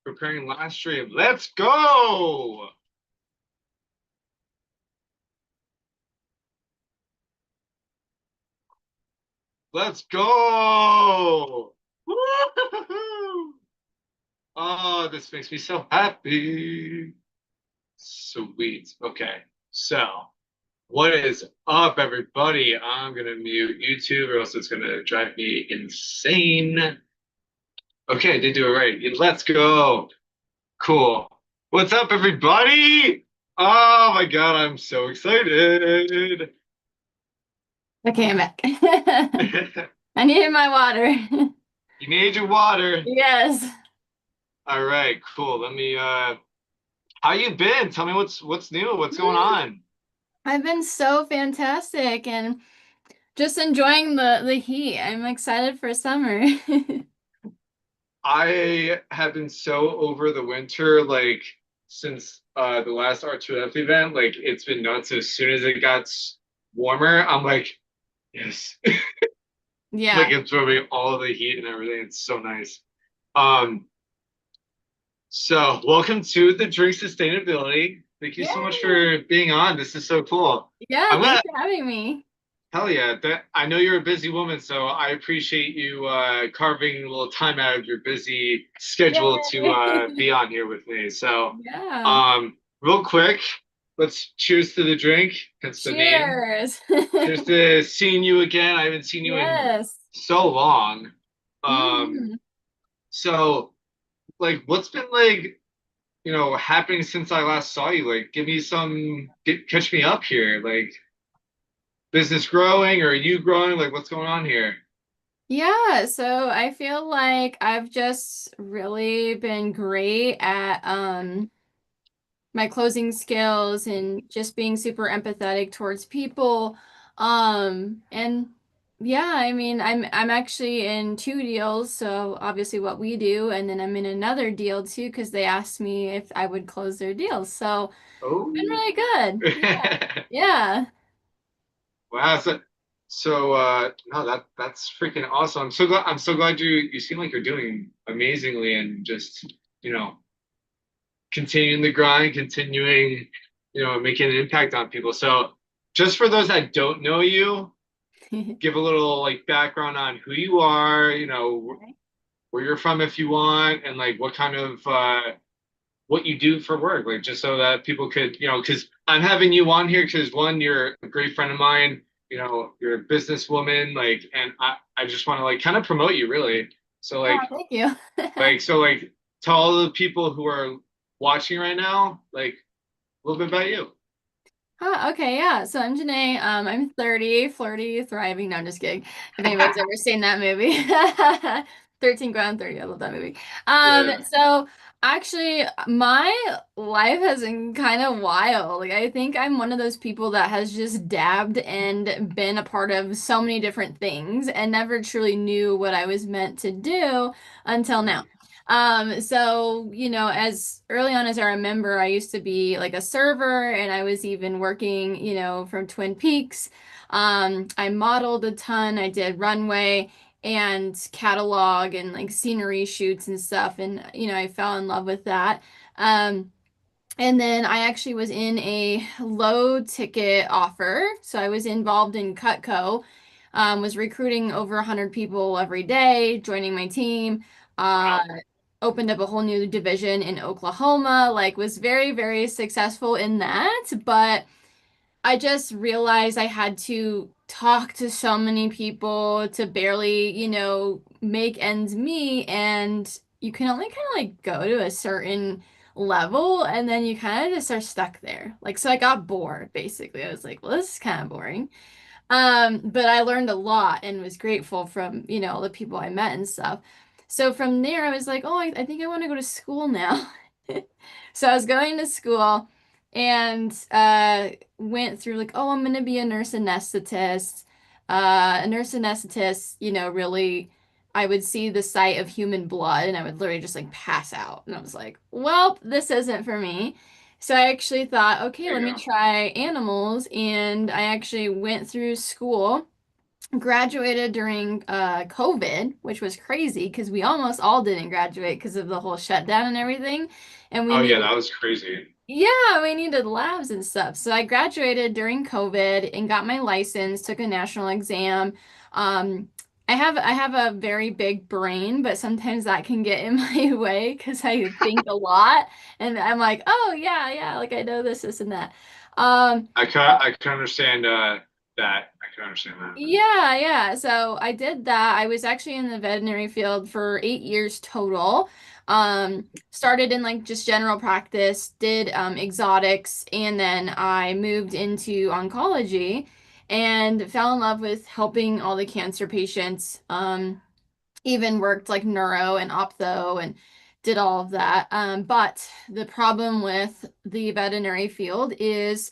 Preparing live stream. Let's go! Let's go! Woo-hoo-hoo! Oh, this makes me so happy. Sweet. Okay. So, what is up, everybody? I'm gonna mute YouTube or else it's gonna drive me insane. Okay, I did do it right. Let's go. Cool. What's up, everybody? Oh my God, I'm so excited. Okay, I'm back. I needed my water. You need your water. Yes. All right, cool. Let me how you been? Tell me what's new, what's going Mm, on? I've been so fantastic and just enjoying the heat. I'm excited for summer. I have been so over the winter, like since the last R2F event, like it's been nuts. As soon as it got warmer, I'm like, yes. Like Yeah. absorbing all of the heat and everything. It's so nice. Um, so welcome to the drink sustainability. Thank you so much Yeah. for being on. This is so cool. Yeah, I'm thanks gonna for having me. Hell yeah. I know you're a busy woman, so I appreciate you carving a little time out of your busy schedule to Yay. be on here with me. So, Yeah. real quick, let's cheers to the drink. Hence the name. Cheers. Cheers to seeing you again. I haven't seen you in Yes. so long. Um, Mhm. so like, what's been like, happening since I last saw you? Like, give me catch me up here. Like, business growing or you growing? Like, what's going on here? Yeah, so I feel like I've just really been great at my closing skills and just being super empathetic towards people. And yeah, I mean, I'm actually in two deals, so obviously what we do, and then I'm in another deal too because they asked me if I would close their deals. So been Oh. really good. Yeah. Yeah. Wow. So no, that's freaking awesome. I'm so glad you seem like you're doing amazingly and just, you know, continuing the grind, continuing, making an impact on people. So just for those that don't know you, give a little like background on who you are, where you're from if you want, and like what kind of what you do for work, like just so that people could, because I'm having you on here because one, you're a great friend of mine, you're a businesswoman, like, and I just want to like kind of promote you really. So Oh, thank you. like tell all the people who are watching right now, like a little bit about you. Huh, okay, yeah. So I'm Jenae. I'm 30, flirty, thriving. No, I'm just kidding. If anybody's ever seen that movie. 13 Ground 30. I love that movie. Yeah. So actually my life has been kind of wild. Like I think I'm one of those people that has just dabbed and been a part of so many different things and never truly knew what I was meant to do until now. So, as early on as I remember, I used to be like a server and I was even working, from Twin Peaks. I modeled a ton. I did runway and catalog and like scenery shoots and stuff. And, I fell in love with that. Um, and then I actually was in a low ticket offer. So I was involved in Cutco, was recruiting over 100 people every day, joining my team. Uh, Wow. Opened up a whole new division in Oklahoma, like was very, very successful in that. But I just realized I had to talk to so many people to barely, make ends meet. And you can only kind of like go to a certain level and then you kind of just are stuck there. Like, so I got bored basically. I was like, well, this is kind of boring. But I learned a lot and was grateful from, all the people I met and stuff. So from there, I was like, oh, I think I want to go to school now. So I was going to school and went through like, oh, I'm going to be a nurse anesthetist. A nurse anesthetist, really, I would see the sight of human blood and I would literally just like pass out. And I was like, well, this isn't for me. So I actually thought, okay, There let you me go. try animals. And I actually went through school Graduated during COVID, which was crazy because we almost all didn't graduate because of the whole shutdown and everything. And we Oh yeah, needed, that was crazy. yeah, we needed labs and stuff. So I graduated during COVID and got my license, took a national exam. Um, I have a very big brain, but sometimes that can get in my way because I think a lot and I'm like, oh yeah, yeah, like I know this and that. Um, I can understand that. I can understand that. Yeah, yeah. So I did that. I was actually in the veterinary field for 8 years total. Started in like just general practice, did exotics, and then I moved into oncology and fell in love with helping all the cancer patients. Even worked like neuro and optho and did all of that. But the problem with the veterinary field is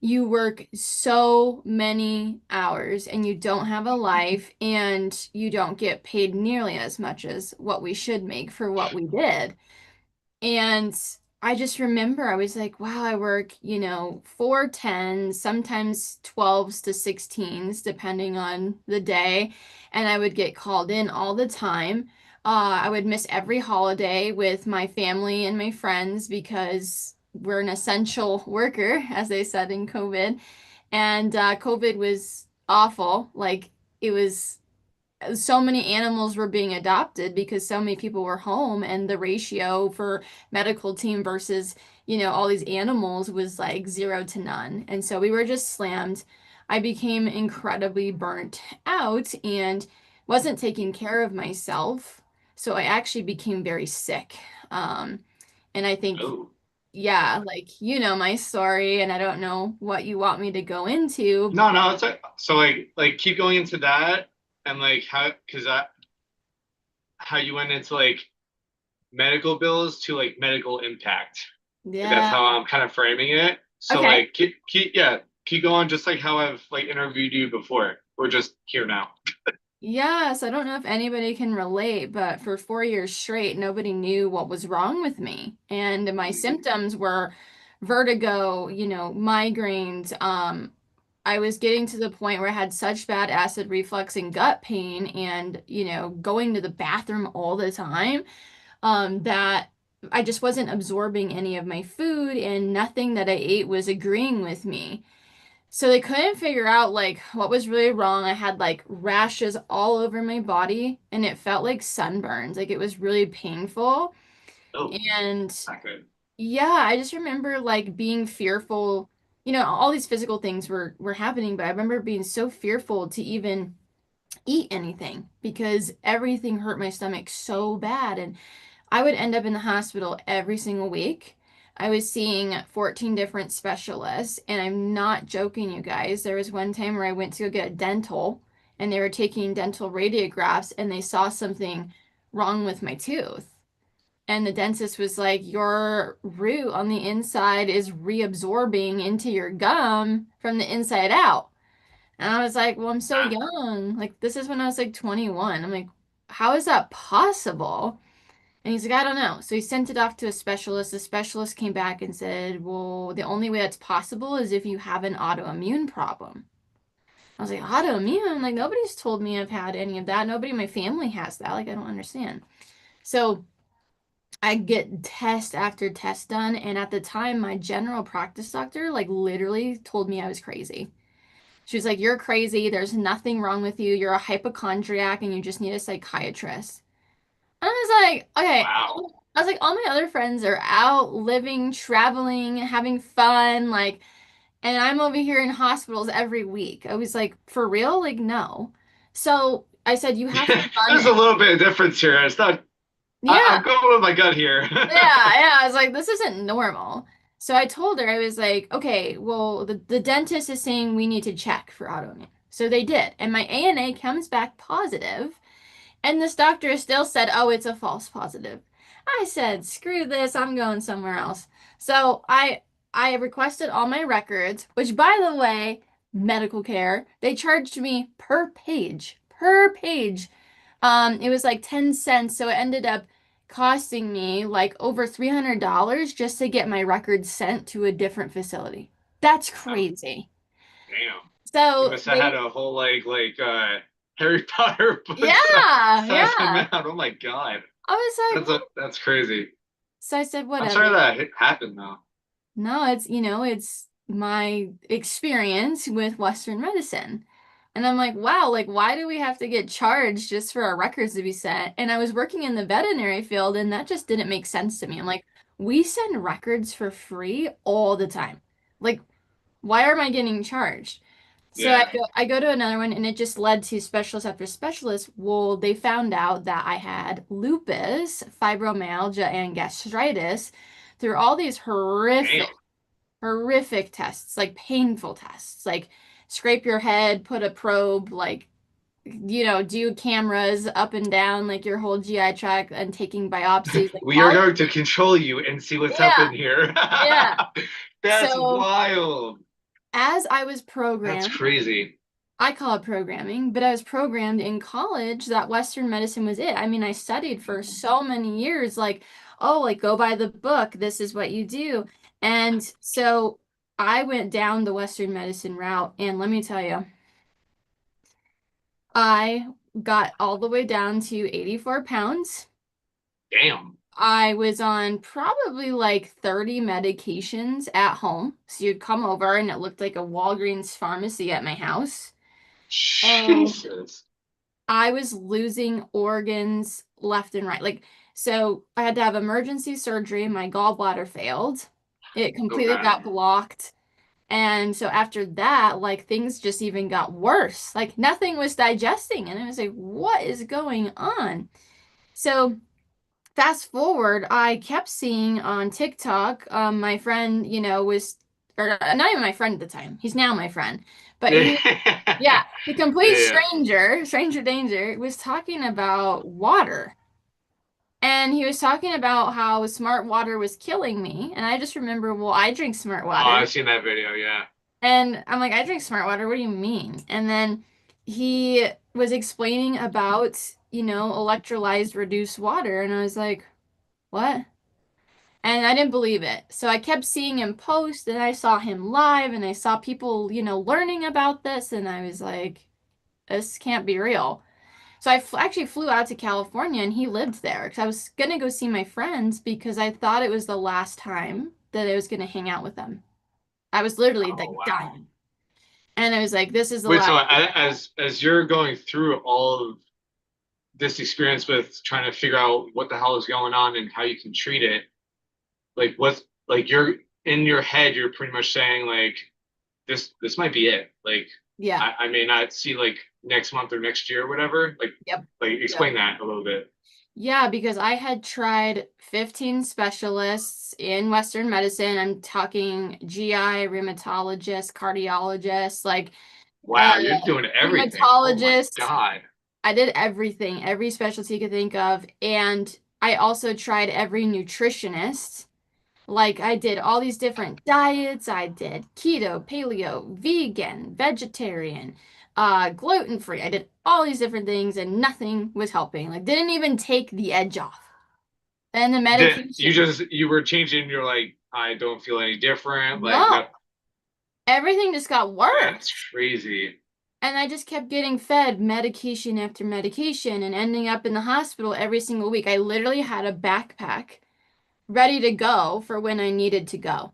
you work so many hours and you don't have a life and you don't get paid nearly as much as what we should make for what we did. And I just remember I was like, wow, I work, 4 10s, sometimes 12s to 16s, depending on the day. And I would get called in all the time. I would miss every holiday with my family and my friends because we're an essential worker, as they said in COVID. And COVID was awful. Like, it was so many animals were being adopted because so many people were home and the ratio for medical team versus all these animals was like 0 to none, and so we were just slammed. I became incredibly burnt out and wasn't taking care of myself, so I actually became very sick. And I think, Oh. yeah, like my story, and I don't know what you want me to go into. No, no, it's like so like keep going into that and like how because that how you went into like medical bills to like medical impact. Like that's Yeah. how I'm kind of framing it. So Okay. like keep going just like how I've like interviewed you before. We're just here now. Yes, I don't know if anybody can relate, but for 4 years straight, nobody knew what was wrong with me. And my symptoms were vertigo, migraines. I was getting to the point where I had such bad acid reflux and gut pain and, going to the bathroom all the time, that I just wasn't absorbing any of my food and nothing that I ate was agreeing with me. So they couldn't figure out like what was really wrong. I had like rashes all over my body and it felt like sunburns. Like it was really painful. Oh, And not good. yeah, I just remember like being fearful. All these physical things were happening, but I remember being so fearful to even eat anything because everything hurt my stomach so bad. And I would end up in the hospital every single week. I was seeing 14 different specialists, and I'm not joking, you guys. There was one time where I went to go get a dental, and they were taking dental radiographs, and they saw something wrong with my tooth. And the dentist was like, your root on the inside is reabsorbing into your gum from the inside out. And I was like, well, I'm so Ah, young. Like, this is when I was like 21. I'm like, how is that possible? And he's like, I don't know. So he sent it off to a specialist. The specialist came back and said, well, the only way that's possible is if you have an autoimmune problem. I was like, autoimmune? Like, nobody's told me I've had any of that. Nobody in my family has that. Like, I don't understand. So I get test after test done. And at the time, my general practice doctor, like, literally told me I was crazy. She was like, you're crazy. There's nothing wrong with you. You're a hypochondriac and you just need a psychiatrist. I was like, okay. wow. I was like, all my other friends are out living, traveling, having fun, like, and I'm over here in hospitals every week. I was like, for real? Like, no. So I said, you have to run. There's a little bit of difference here. It's not. Yeah, I'm going with my gut here. yeah. I was like, this isn't normal. So I told her, I was like, okay, well, the dentist is saying we need to check for autoimmune. So they did. And my ANA comes back positive. And this doctor still said, oh, it's a false positive. I said, screw this, I'm going somewhere else. So I requested all my records, which by the way, medical care, they charged me per page. Per page. It was like 10 cents, so it ended up costing me like over $300 just to get my records sent to a different facility. That's Oh, crazy. damn. You So must have had they, a whole Harry Potter book yeah, size yeah. amount. Oh my God. I was like, what? That's crazy. So I said, I'm whatever. sorry that happened though. No, it's my experience with Western medicine. And I'm like, wow, like, why do we have to get charged just for our records to be set? And I was working in the veterinary field, and that just didn't make sense to me. I'm like, we send records for free all the time. Like, why am I getting charged? So Yeah. I go to another one, and it just led to specialist after specialist. Well, they found out that I had lupus, fibromyalgia, and gastritis through all these Damn. horrific tests, like painful tests, like scrape your head, put a probe, like, do cameras up and down, like your whole GI tract and taking biopsies, like We are all, going to control you and see what's up yeah, in here. yeah. That's So wild. as I was That's programmed, crazy. I call it programming, but I was programmed in college that Western medicine was it. I mean, I studied for so many years, like, oh, like go by the book, this is what you do. And so I went down the Western medicine route, and let me tell you, I got all the way down to 84 pounds. Damn. I was on probably like 30 medications at home. So you'd come over and it looked like a Walgreens pharmacy at my house. And Jesus. I was losing organs left and right. Like, so I had to have emergency surgery. My gallbladder failed. It completely Okay. got blocked. And so after that, like things just even got worse. Like nothing was digesting. And I was like, what is going on? So fast forward, I kept seeing on TikTok, my friend, was, or not even my friend at the time. He's now my friend. But he, Yeah. yeah, the complete Yeah. stranger, stranger danger, was talking about water. And he was talking about how smart water was killing me. And I just remember, well, I drink smart Oh, water. I've seen that video. Yeah. And I'm like, I drink smart water. What do you mean? And then he was explaining about, electrolyzed reduced water. And I was like, what? And I didn't believe it. So I kept seeing him post and I saw him live and I saw people, learning about this. And I was like, this can't be real. So actually flew out to California and he lived there because I was going to go see my friends because I thought it was the last time that I was going to hang out with them. I was literally Oh, like wow. dying. And I was like, this is the Wait, last. so as you're going through all of this experience with trying to figure out what the hell is going on and how you can treat it, like what's like you're in your head, you're pretty much saying like this might be it. Like Yeah. I may not see like next month or next year or whatever. Yep. Like Yep. explain that a little bit. Yeah, because I had tried 15 specialists in Western medicine. I'm talking GI, rheumatologist, cardiologist, like uh, Wow, you're doing everything. Oh my hematologist. God. I did everything, every specialty you could think of. And I also tried every nutritionist. Like I did all these different diets. I did keto, paleo, vegan, vegetarian, gluten-free. I did all these different things and nothing was helping. Like didn't even take the edge off. And the medication. You were changing, you're like, I don't feel any different. Like No, that everything just got that's worse. crazy. And I just kept getting fed medication after medication and ending up in the hospital every single week. I literally had a backpack ready to go for when I needed to go.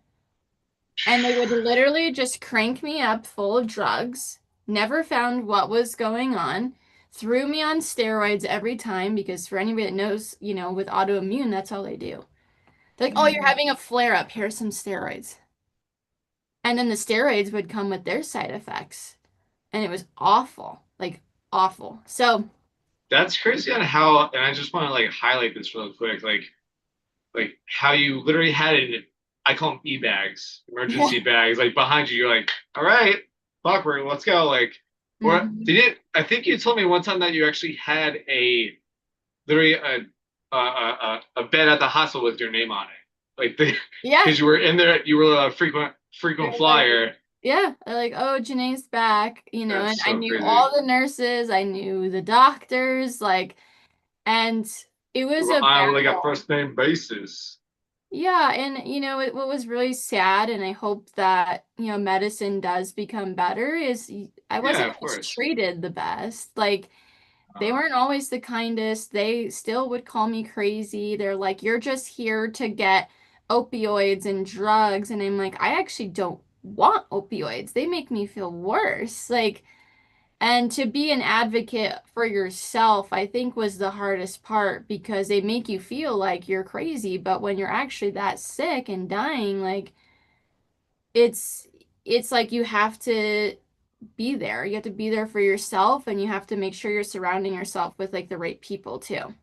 And they would literally just crank me up full of drugs, never found what was going on, threw me on steroids every time because for anybody that knows, with autoimmune, that's all they do. They're like, oh, you're Mm. having a flare up. Here's some steroids. And then the steroids would come with their side effects. And it was awful, like awful. So, That's crazy on how, and I just want to like highlight this real quick, like how you literally had it. I call them e-bags, yeah. emergency bags, like behind you. You're like, all right, Buckler, let's go. Like, or Hmm. did it? I think you told me one time that you actually had a literally a bed at the hospital with your name on it, like the Yeah. because you were in there, you were a They're frequent like, flyer. yeah, they're like, oh, Janae's back, and That's I so knew crazy. all the nurses, I knew the doctors, like, and it We was were a on like a battle. first name basis. Yeah, and what was really sad, and I hope that, medicine does become better, is I Yeah, wasn't of always course. treated the best. Like, they weren't always the kindest. They still would call me crazy. They're like, "You're just here to get opioids and drugs." And I'm like, "I actually don't want opioids. They make me feel worse." Like, and to be an advocate for yourself, I think was the hardest part because they make you feel like you're crazy, but when you're actually that sick and dying, like it's it's like you have to be there. You have to be there for yourself and you have to make sure you're surrounding yourself with like the right people too.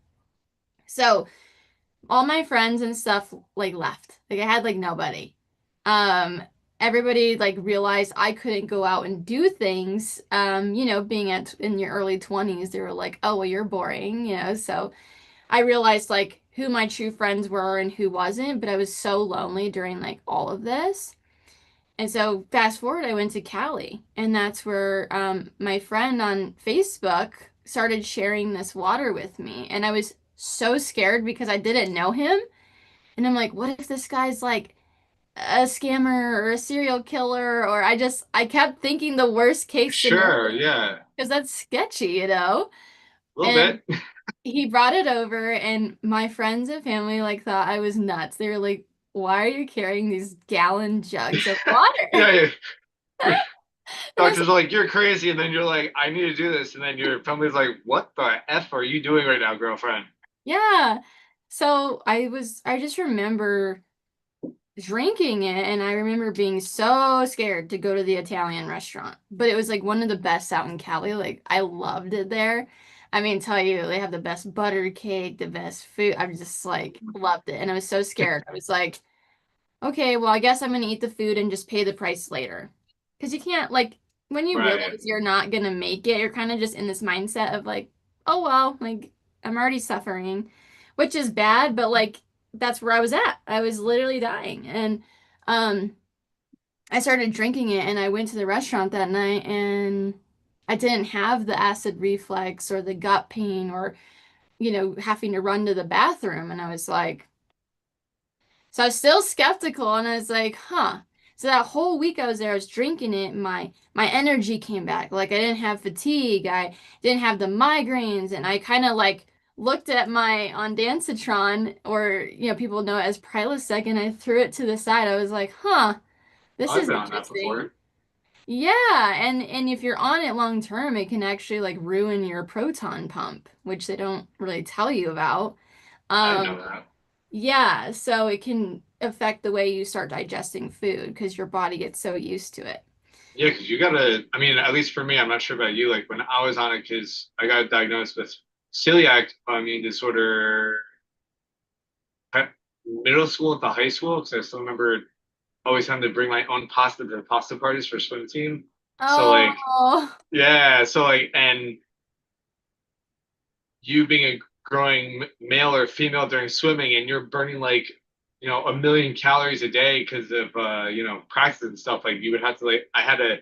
So, all my friends and stuff like left. Like I had like nobody. Um, Everybody like realized I couldn't go out and do things. Being in your early 20s, they were like, "Oh, well, you're boring." So I realized like who my true friends were and who wasn't, but I was so lonely during like all of this. And so fast forward, I went to Cali, and that's where my friend on Facebook started sharing this water with me. And I was so scared because I didn't know him. And I'm like, what if this guy's like a scammer or a serial killer? Or I kept thinking the worst case scenario Sure, yeah, because that's sketchy. a little And bit. he brought it over, and my friends and family like thought I was nuts. They were like, why are you carrying these gallon jugs of water? Yeah, yeah. And I was Doctors are like, you're crazy, and then you're like, I need to do this, and then your family's like, what the F are you doing right now, girlfriend? yeah. So I just remember drinking it and I remember being so scared to go to the Italian restaurant. But it was like one of the best out in Cali. Like I loved it there. I mean, tell you, they have the best butter cake, the best food. I just like loved it. And I was so scared. I was like, okay, well, I guess I'm gonna eat the food and just pay the price later. Because you can't, like, when you Right. realize you're not gonna make it, you're kind of just in this mindset of like, oh well, like I'm already suffering, which is bad, but like that's where I was at. I was literally dying. And um I started drinking it and I went to the restaurant that night and I didn't have the acid reflux or the gut pain or, having to run to the bathroom. And I was like, so I was still skeptical and I was like, huh. So that whole week I was there, I was drinking it, and my energy came back. Like I didn't have fatigue, I didn't have the migraines, and I kind of like looked at my ondansetron, or people know it as Prilosec, and I threw it to the side. I was like, huh, this I've is been on that interesting. before. Yeah, and if you're on it long term, it can actually like ruin your proton pump, which they don't really tell you about. I didn't know Um, that. yeah, so it can affect the way you start digesting food because your body gets so used to it. Yeah, because you gotta, I mean, at least for me, I'm not sure about you, like when I was on it, because I got diagnosed with celiac autoimmune disorder middle school into high school, because I still remember always having to bring my own pasta to the pasta parties for swim team. So like, Oh, yeah, so like, and you being a growing male or female during swimming, and you're burning like, 1 million calories a day because of practice and stuff. Like you would have to like, I had to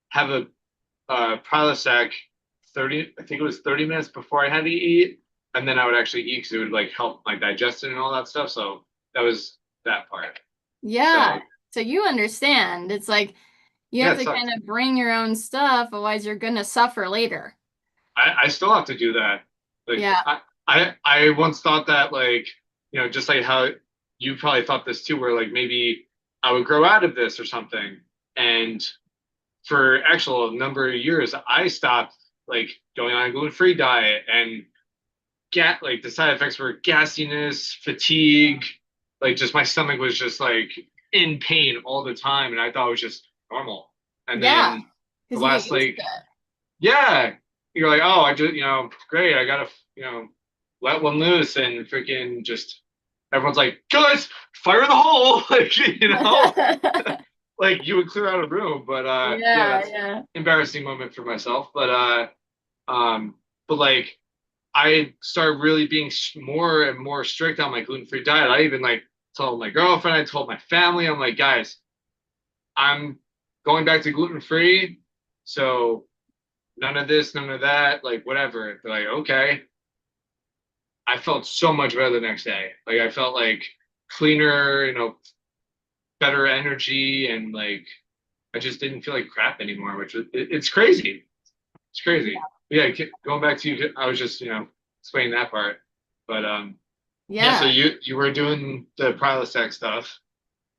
have a Prilosec 30, I think it was 30 minutes before I had to eat, and then I would actually eat because it would like help my digestion and all that stuff. So that was that part. yeah. So So you understand. It's like you yeah, have it to kind sucks. of bring your own stuff, otherwise you're gonna suffer later. I still have to do that. Like Yeah. I once thought that like, just like how you probably thought this too, where like maybe I would grow out of this or something. And for actual number of years, I stopped like going on a gluten-free diet, and like the side effects were gassiness, fatigue, like just my stomach was just like in pain all the time, and I thought it was just normal. And Yeah. then the Because you get last used like, to it. yeah, you're like, oh, I just, great, I gotta, let one loose, and freaking just everyone's like, guys, fire in the hole, like, like you would clear out a room, but yeah, Yeah, that's yeah. embarrassing moment for myself, um, but like I started really being more and more strict on my gluten-free diet. I even like told my girlfriend, I told my family, I'm like, guys, I'm going back to gluten-free. So none of this, none of that, like whatever. They're like, okay. I felt so much better the next day. Like I felt like cleaner, better energy, and like I just didn't feel like crap anymore, which it's crazy. It's crazy. Yeah, going back to you, I was just explaining that part, but yeah. So Yeah. you were doing the Prilosec stuff,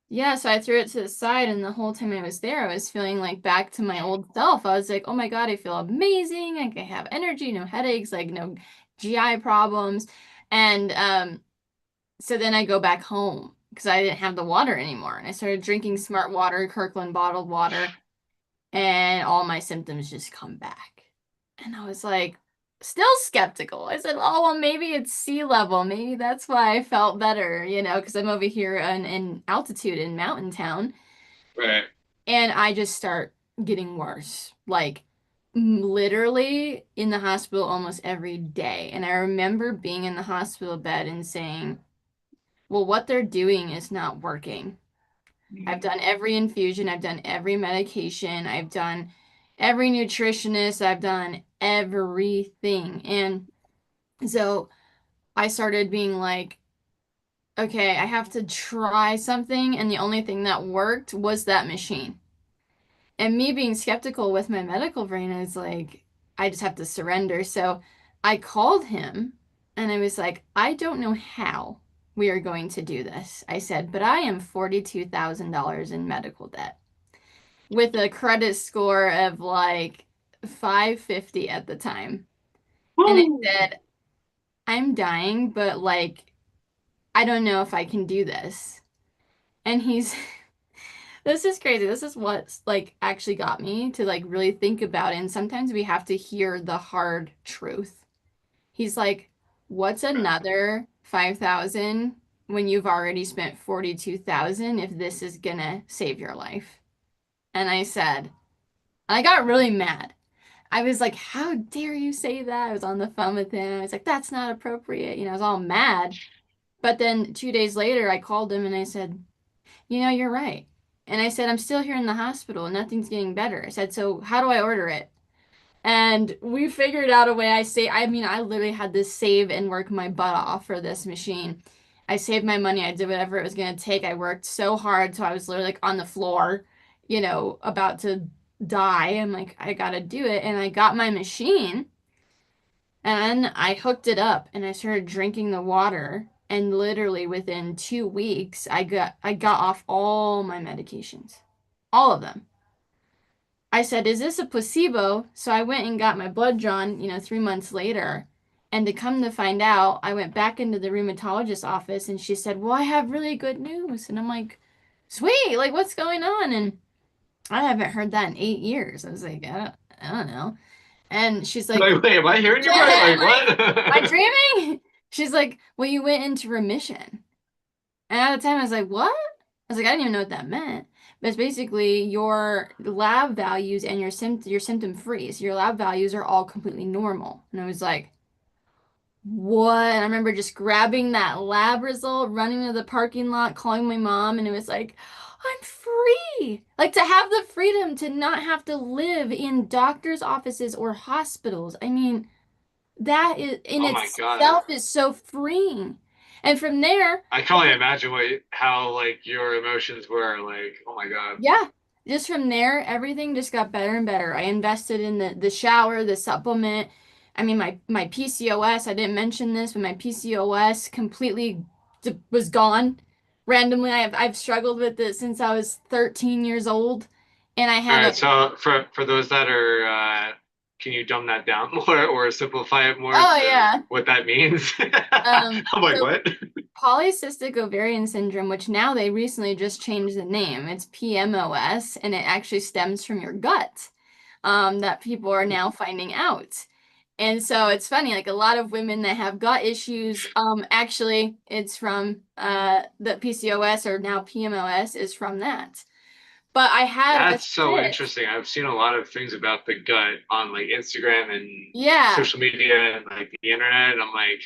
Yeah, so I threw it to the side, and the whole time I was there, I was feeling like back to my old self. I was like, oh my God, I feel amazing. Like I have energy, no headaches, like no GI problems. And so then I go back home because I didn't have the water anymore. And I started drinking Smart Water, Kirkland bottled water, and all my symptoms just come back. And I was like, still skeptical. I said, oh, well, maybe it's sea level. Maybe that's why I felt better, because I'm over here in altitude in mountain town. right? And I just start getting worse. Like, literally in the hospital almost every day. And I remember being in the hospital bed and saying, well, what they're doing is not working. I've Mhm. done every infusion, I've done every medication, I've done every nutritionist, I've done everything. And so I started being like, okay, I have to try something. And the only thing that worked was that machine. And me being skeptical with my medical brain, I was like, I just have to surrender. So I called him and I was like, I don't know how we are going to do this. I said, but I am $42,000 in medical debt with a credit score of like 550 at the time. And I Woo! said, I'm dying, but like, I don't know if I can do this. And he's, this is crazy. This is what's like actually got me to like really think about it. And sometimes we have to hear the hard truth. He's like, what's another 5,000 when you've already spent 42,000 if this is gonna save your life? And I said, I got really mad. I was like, how dare you say that? I was on the phone with him. I was like, that's not appropriate. I was all mad. But then 2 days later, I called him and I said, you're right. And I said, I'm still here in the hospital and nothing's getting better. I said, so how do I order it? And we figured out a way. I mean, I literally had to save and work my butt off for this machine. I saved my money. I did whatever it was going to take. I worked so hard. So I was literally like on the floor, about to die. I'm like, I got to do it. And I got my machine and I hooked it up and I started drinking the water. And literally within 2 weeks, I got off all my medications, all of them. I said, is this a placebo? So I went and got my blood drawn, 3 months later. And to come to find out, I went back into the rheumatologist's office and she said, well, I have really good news. And I'm like, sweet, like what's going on? And I haven't heard that in 8 years. I was like, I don't know. And she's like, Like, wait, am I hearing you right? Like, like, what? am I dreaming? She's like, well, you went into remission. And at the time, I was like, what? I was like, I didn't even know what that meant. But it's basically your lab values and your symptom free. So your lab values are all completely normal. And I was like, what? And I remember just grabbing that lab result, running to the parking lot, calling my mom, and it was like, I'm free. Like to have the freedom to not have to live in doctor's offices or hospitals. I mean, that is in Oh my God. itself is so freeing. And from there, I can only imagine how like your emotions were. Like, oh my God. yeah, just from there, everything just got better and better. I invested in the shower, the supplement. I mean, my PCOS, I didn't mention this, but my PCOS completely was gone randomly. I've struggled with it since I was 13 years old, and I All have right. a So for those that are, can you dumb that down more or simplify it more oh to yeah. what that means? I'm like, So what? polycystic ovarian syndrome, which now they recently just changed the name. It's PMOS, and it actually stems from your gut, that people are now finding out. And so it's funny, like a lot of women that have gut issues, actually it's from the PCOS or now PMOS is from that. But I had a That's so cyst. interesting. I've seen a lot of things about the gut on like Instagram and Yeah. social media and like the internet. And I'm like,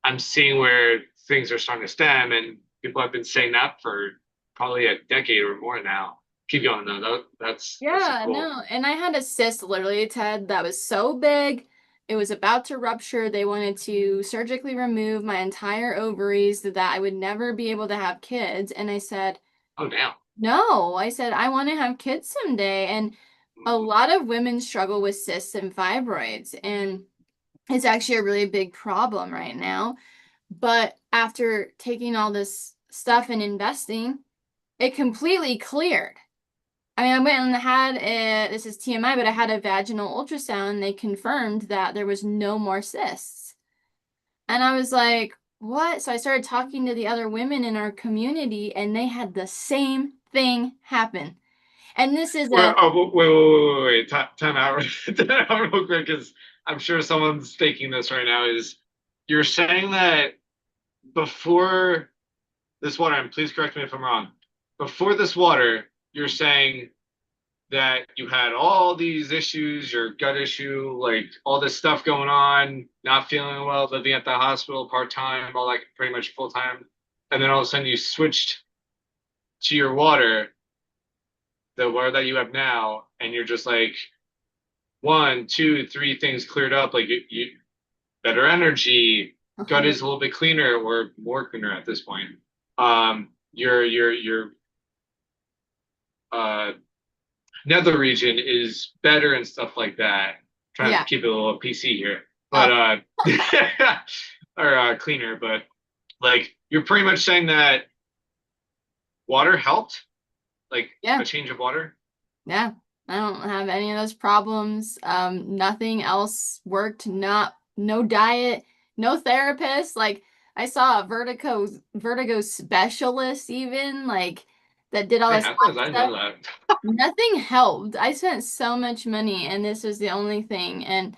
I'm seeing where things are starting to stem, and people have been saying that for probably a decade or more now. Keep going though. That's Yeah, cool. no. And I had a cyst literally, Ted, that was so big. It was about to rupture. They wanted to surgically remove my entire ovaries so that I would never be able to have kids. And I said, Oh, damn. no. I said, I want to have kids someday. And a Mhm. lot of women struggle with cysts and fibroids, and it's actually a really big problem right now. But after taking all this stuff and investing, it completely cleared. I mean, I went and had this is TMI, but I had a vaginal ultrasound and they confirmed that there was no more cysts. And I was like, what? So I started talking to the other women in our community and they had the same thing happen. And this is Wait, a, oh, wait. Time out, time out real quick, because I'm sure someone's thinking this right now. Is you're saying that before this water, and please correct me if I'm wrong, before this water, you're saying that you had all these issues, your gut issue, like all this stuff going on, not feeling well, living at the hospital part time, all like pretty much full time, and then all of a sudden you switched to your water, the water that you have now, and you're just like one, two, three things cleared up, like you better energy, gut is a little bit cleaner or more cleaner at this point. Your uh nether region is better and stuff like that. Trying to yeah. keep it a little PC here, but Oh, or cleaner. But like you're pretty much saying that water helped, like yeah. a change of water. Yeah. I don't have any of those problems. Nothing else worked. Not no diet, no therapist. Like I saw a vertigo specialist even like that did all Man, this how come I stuff. know that? Nothing helped. I spent so much money and this was the only thing. And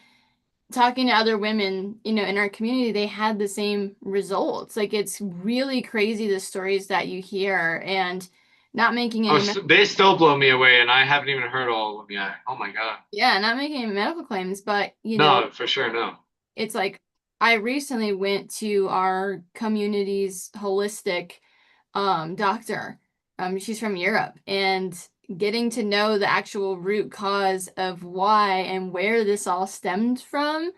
talking to other women, in our community, they had the same results. Like it's really crazy the stories that you hear and not making Oh, any they still blow me away, and I haven't even heard all of them yet. Oh my god. yeah, not making any medical claims, but No, for sure, no. it's like I recently went to our community's holistic doctor. She's from Europe and getting to know the actual root cause of why and where this all stemmed from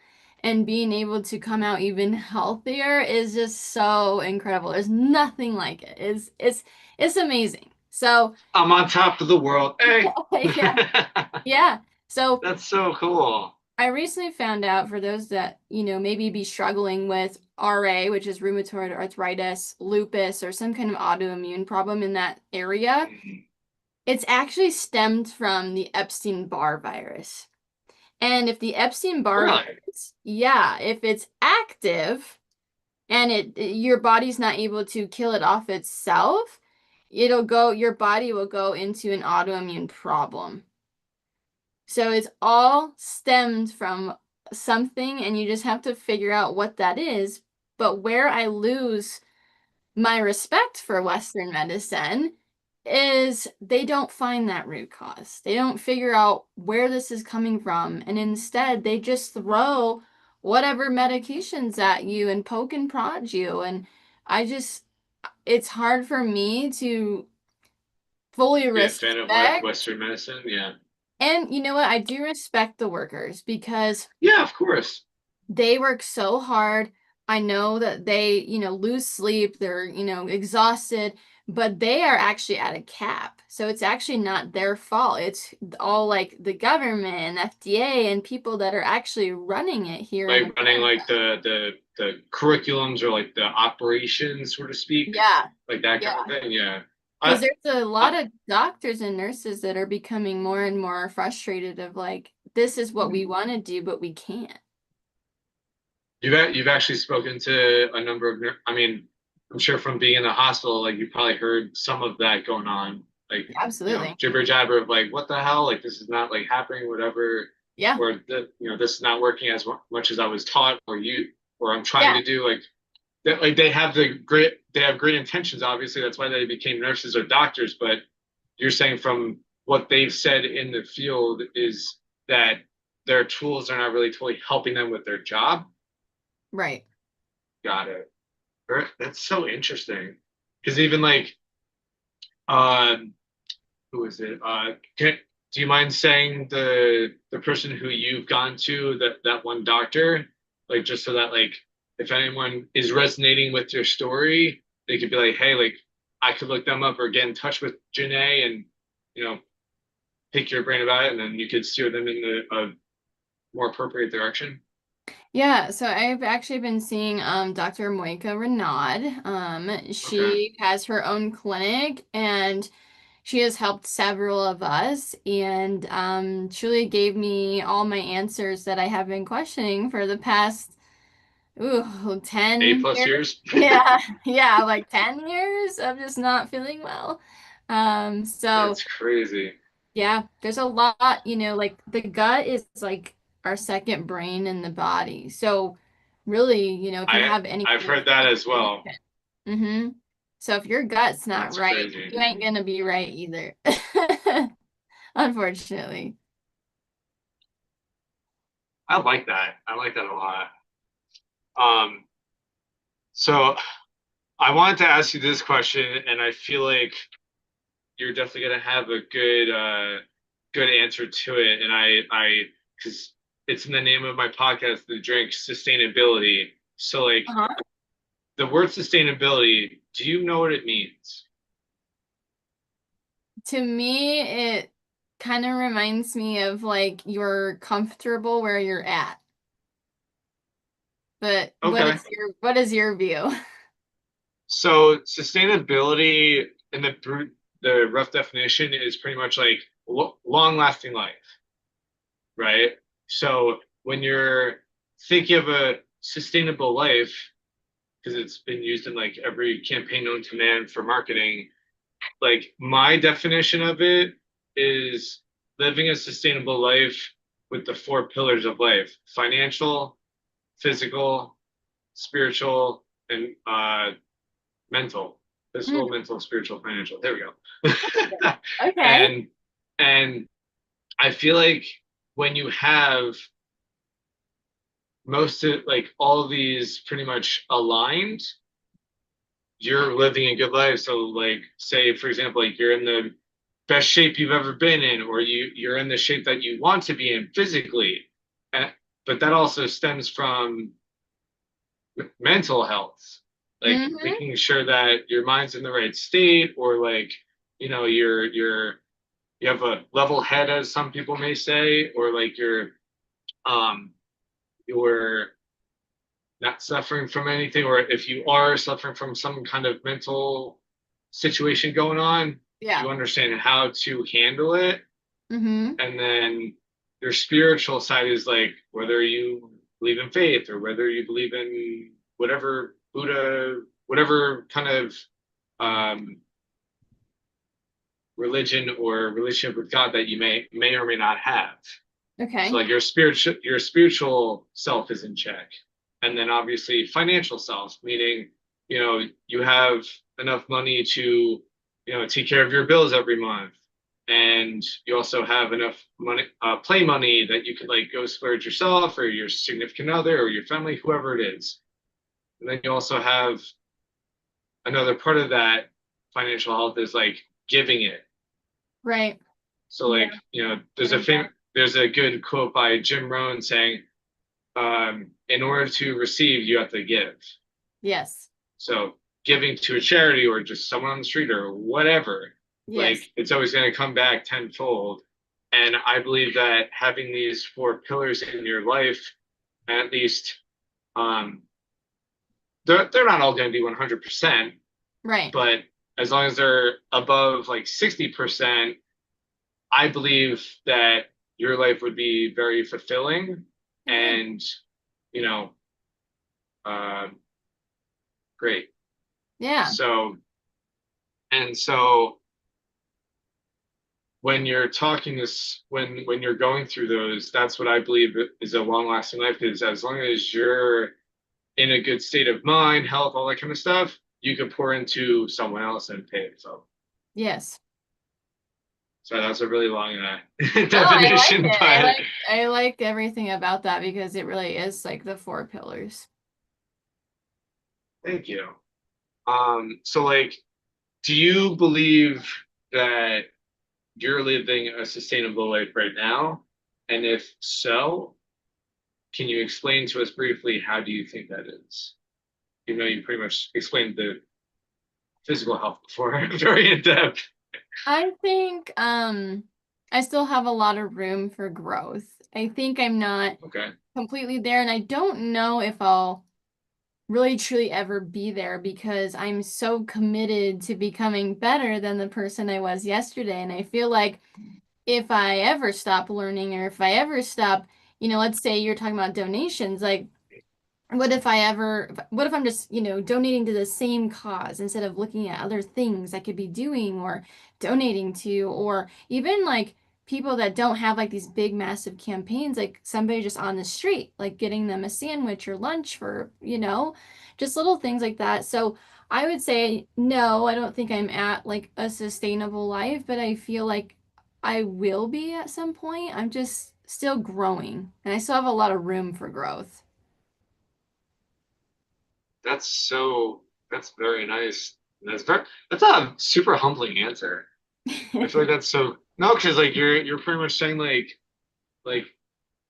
and being able to come out even healthier is just so incredible. There's nothing like it. It's amazing. So, I'm on top of the world. Hey. yeah. Yeah. So That's so cool. I recently found out for those that, maybe be struggling with RA, which is rheumatoid arthritis, lupus, or some kind of autoimmune problem in that area, Mhm. it's actually stemmed from the Epstein-Barr virus. And if the Epstein-Barr Really? virus, yeah, if it's active and your body's not able to kill it off itself, your body will go into an autoimmune problem. So it's all stemmed from something, and you just have to figure out what that is. But where I lose my respect for Western medicine is they don't find that root cause. They don't figure out where this is coming from. And instead, they just throw whatever medications at you and poke and prod you. And it's hard for me to fully Yeah, fan of respect. Western medicine. Yeah. And you know what? I do respect the workers because Yeah, of course. they work so hard. I know that they, lose sleep, they're, exhausted, but they are actually at a cap. So it's actually not their fault. It's all like the government and FDA and people that are actually running it here in Like running America. like the curriculums or like the operations, so to speak, Yeah, like that kind of yeah. thing. Yeah. Because I, there's a lot I of doctors and nurses that are becoming more and more frustrated of like, this is what we want to do, but we can't. you've actually spoken to a number of I mean, I'm sure from being in the hospital, like you probably heard some of that going on, like Absolutely. jibber jabber of like what the hell, like this is not like happening, whatever, Yeah. or this is not working as much as I was taught, or I'm trying Yeah. to do, like they have great intentions. Obviously, that's why they became nurses or doctors. But you're saying from what they've said in the field is that their tools are not really totally helping them with their job. Right. Got it. That's so interesting. Because even like, um, who is it? do you mind saying the person who you've gone to, that one doctor, like just so that like if anyone is resonating with your story, they could be like, hey, like I could look them up or get in touch with Jenae and you know pick your brain about it, and then you could steer them in a more appropriate direction. Yeah, so I've actually been seeing Dr. Moika Renaud. Okay. She has her own clinic and she has helped several of us and truly gave me all my answers that I have been questioning for the past A 10 plus years. years. Yeah, yeah, like 10 years of just not feeling well. So That's crazy. yeah, there's a lot, like the gut is like our second brain in the body. So really, if you I have any I've kind of heard that as well. inflammation, hmm so if your gut's not That's right, crazy. you ain't gonna be right either. Unfortunately. I like that. I like that a lot. Um, so I wanted to ask you this question, and I feel like you're definitely gonna have a good answer to it. And because it's in the name of my podcast, the drink sustainability. So like Uh-huh. the word sustainability, do you know what it means? To me, it kind of reminds me of like you're comfortable where you're at. But Okay. what is your view? So sustainability in the rough definition is pretty much like long lasting life, right? So when you're thinking of a sustainable life, because it's been used in like every campaign known to man for marketing, like my definition of it is living a sustainable life with the four pillars of life: financial, physical, spiritual, and mental, physical, Mm, mental, spiritual, financial. There we go. okay. and and I feel like when you have most of like all these pretty much aligned, you're living a good life. So like say for example, like you're in the best shape you've ever been in, or you're in the shape that you want to be in physically. And, but that also stems from mental health, like Hmm. making sure that your mind's in the right state, or like you have a level head, as some people may say, or like um you're not suffering from anything, or if you are suffering from some kind of mental situation going on, Yeah. you understand how to handle it. Hmm. And then your spiritual side is like whether you believe in faith or whether you believe in whatever Buddha, whatever kind of um, religion or relationship with God that you may or may not have. So Okay. like your spiritual self is in check. And then obviously financial self, meaning, you have enough money to, take care of your bills every month. And you also have enough money, play money that you could like go splurge yourself or your significant other or your family, whoever it is. And then you also have another part of that financial health is like giving it. Right. So Yeah. like, Giving back. there's a good quote by Jim Rohn saying, in order to receive, you have to give. Yes. So giving to a charity or just someone on the street or whatever, Yes. like it's always going to come back tenfold. And I believe that having these four pillars in your life, at least, um, they're not all going to be 100%, Right. but as long as they're above like 60%, I believe that your life would be very fulfilling Okay. and, you know, uh, great. Yeah. So, and so when you're talking this, when you're going through those, that's what I believe is a long lasting life is as long as you're in a good state of mind, health, all that kind of stuff, you could pour into someone else and pay it. Yes. So that's a really long No, I like definition, it. but I like everything about that because it really is like the four pillars. thank you. So like, do you believe that you're living a sustainable life right now? And if so, can you explain to us briefly how do you think that is? Even though you pretty much explained the physical health before, very in depth. I think I still have a lot of room for growth. I think I'm not Okay. completely there, and I don't know if I'll really truly ever be there because I'm so committed to becoming better than the person I was yesterday. And I feel like if I ever stop learning or if I ever stop, let's say you're talking about donations, like what if I'm just, donating to the same cause instead of looking at other things I could be doing or donating to, or even like people that don't have like these big, massive campaigns, like somebody just on the street, like getting them a sandwich or lunch for, just little things like that. So I would say, no, I don't think I'm at like a sustainable life, but I feel like I will be at some point. I'm just still growing and I still have a lot of room for growth. That's so that's very nice. That's a super humbling answer. I feel like that's so no, because like you're pretty much saying like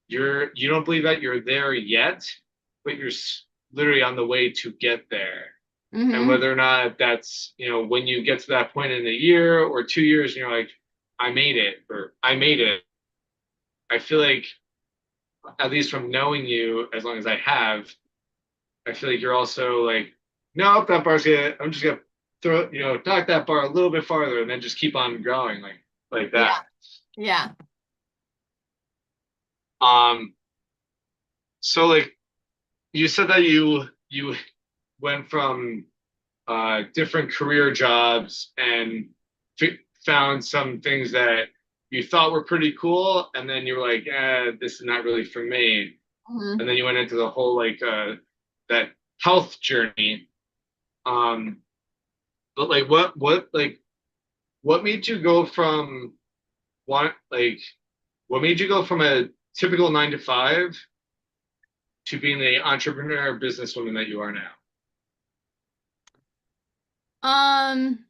you don't believe that you're there yet, but you're literally on the way to get there. And hmm whether or not that's, when you get to that point in a year or 2 years and you're like, I made it or I made it, I feel like at least from knowing you as long as I have, I feel like you're also like, nope, that bar's gonna, I'm just gonna throw, knock that bar a little bit farther and then just keep on going like Yeah. that. Yeah. Um, so like you said that you went from different career jobs and found some things that you thought were pretty cool, and then you were like, this is not really for me. hmm And then you went into the whole that health journey. Um, but like, what made you go from one like what made you go from a typical 9 to 5 to being the entrepreneur businesswoman that you are now? Um,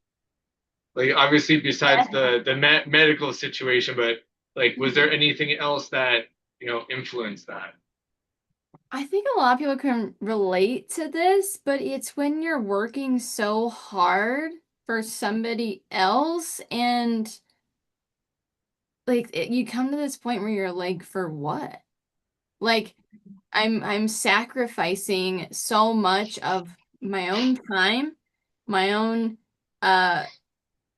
Like obviously besides the medical situation, but like was there anything else that influenced that? I think a lot of people can relate to this, but it's when you're working so hard for somebody else and like you come to this point where you're like, for what? Like I'm sacrificing so much of my own time, my own uh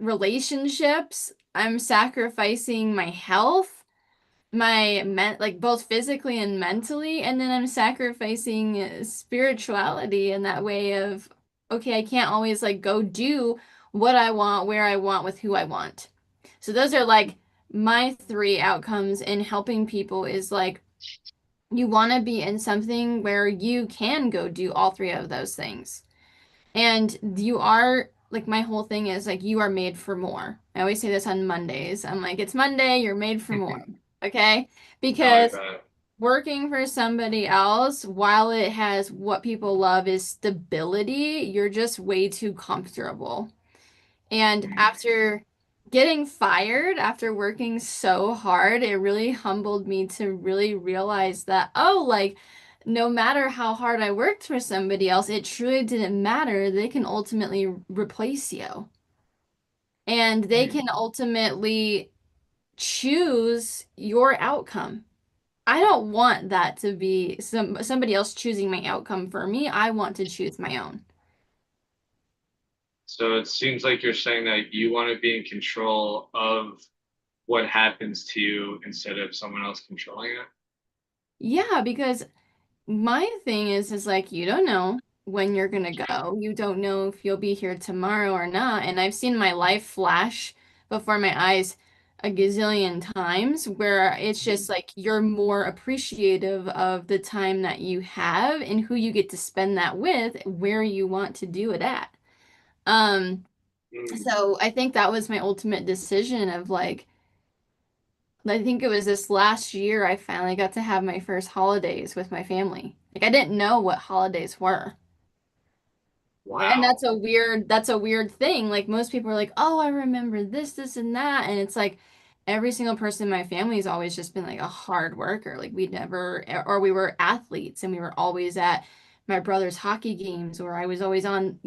relationships. I'm sacrificing my health, like both physically and mentally, and then I'm sacrificing spirituality in that way of okay, I can't always like go do what I want, where I want, with who I want. So those are like my three outcomes in helping people is like you want to be in something where you can go do all three of those things. And you are like my whole thing is like you are made for more. I always say this on Mondays. I'm like, it's Monday, you're made for more. Okay? I like Because that. working for somebody else, while it has what people love is stability, you're just way too comfortable. And after getting fired, after working so hard, it really humbled me to really realize that, oh, like, no matter how hard I worked for somebody else, it truly didn't matter. They can ultimately replace you. And they can ultimately choose your outcome. I don't want that to be somebody else choosing my outcome for me. I want to choose my own. So it seems like you're saying that you want to be in control of what happens to you instead of someone else controlling it. Yeah, because my thing is like you don't know when you're gonna go. You don't know if you'll be here tomorrow or not. And I've seen my life flash before my eyes a gazillion times where it's just like you're more appreciative of the time that you have and who you get to spend that with, where you want to do it at. Um, Mm. so I think that was my ultimate decision of like I think it was this last year I finally got to have my first holidays with my family. Like I didn't know what holidays were. And Wow. that's a weird thing. Like most people are like, "Oh, I remember this, this, and that." And it's like every single person in my family has always just been like a hard worker. Like we never, or we were athletes and we were always at my brother's hockey games, or I was always on,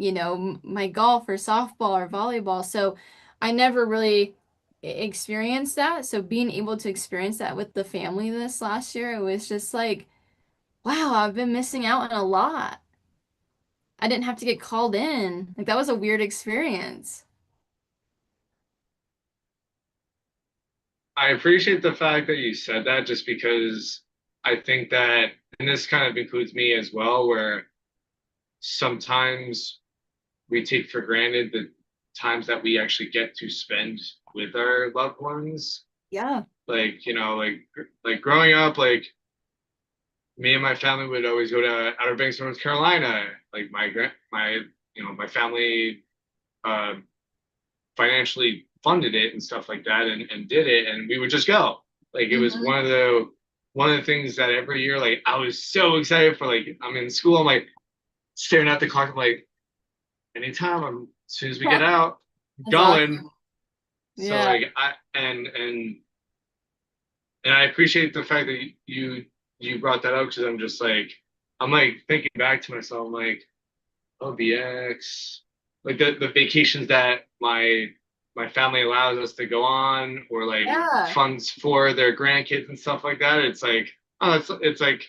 my golf or softball or volleyball. So I never really experienced that. So being able to experience that with the family this last year, it was just like, wow, I've been missing out on a lot. I didn't have to get called in. Like that was a weird experience. I appreciate the fact that you said that just because I think that, and this kind of includes me as well, where sometimes we take for granted the times that we actually get to spend with our loved ones. Yeah. Like, like growing up, like me and my family would always go to Outer Banks, North Carolina. Like my family uh, financially funded it and stuff like that, and did it, and we would just go. Like it was Hmm. one of the things that every year, like I was so excited for. Like I'm in school, I'm like staring at the clock, I'm like, anytime, as soon as we get out, That's going. awesome. So Yeah. like and I appreciate the fact that you brought that up because I'm like thinking back to myself. I'm like, oh, BX, like the vacations that my family allows us to go on, or like Yeah. funds for their grandkids and stuff like that. It's like, oh, it's like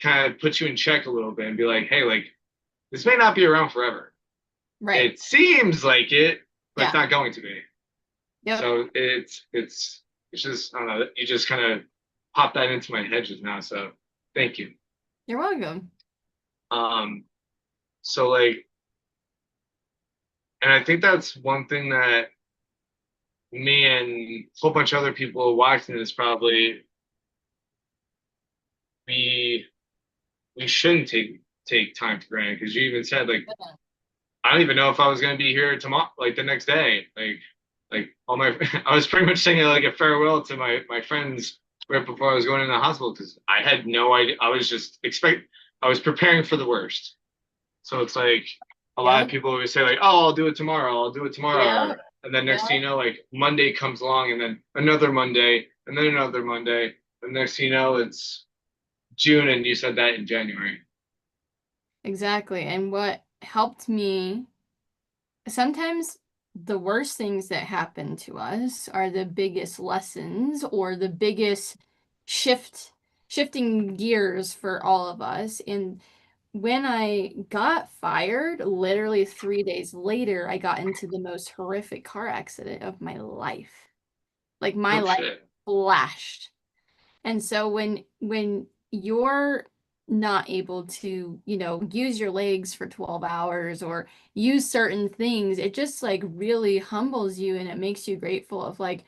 kind of puts you in check a little bit and be like, hey, like this may not be around forever. Right. It seems like it, but it's Yeah. not going to be. Yep. So it's just, I don't know. You just kind of popped that into my head just now. So thank you. You're welcome. Um, so like, and I think that's one thing that me and a whole bunch of other people watching this probably we we shouldn't take time for granted because you even said like I don't even know if I was gonna be here tomorrow, like the next day. Like all my I was pretty much saying like a farewell to my friends right before I was going into the hospital because I had no idea. I was preparing for the worst. So it's like a lot of Yep. people always say like, "Oh, I'll do it tomorrow. I'll do it tomorrow." Yep. And then Yep. next thing you know, like Monday comes along, and then another Monday, and then another Monday, and next thing you know, it's June, and you said that in January. Exactly. And what helped me, sometimes the worst things that happen to us are the biggest lessons or the biggest shifting gears for all of us. And when I got fired, literally 3 days later, I got into the most horrific car accident of my life. Like my Oh life shit! flashed. And so when you're not able to, use your legs for 12 hours or use certain things, it just like really humbles you and it makes you grateful of like,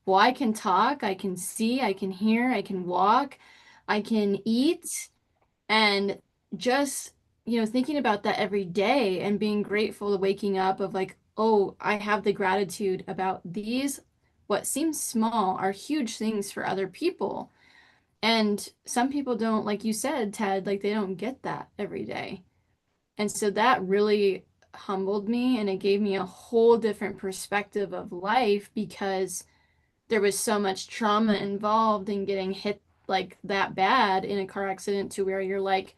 well, I can talk, I can see, I can hear, I can walk, I can eat, and just, thinking about that every day and being grateful to waking up of like, oh, I have the gratitude about these, what seems small are huge things for other people. And some people don't, like you said, Ted, like they don't get that every day. And so that really humbled me and it gave me a whole different perspective of life because there was so much trauma involved in getting hit like that bad in a car accident to where you're like,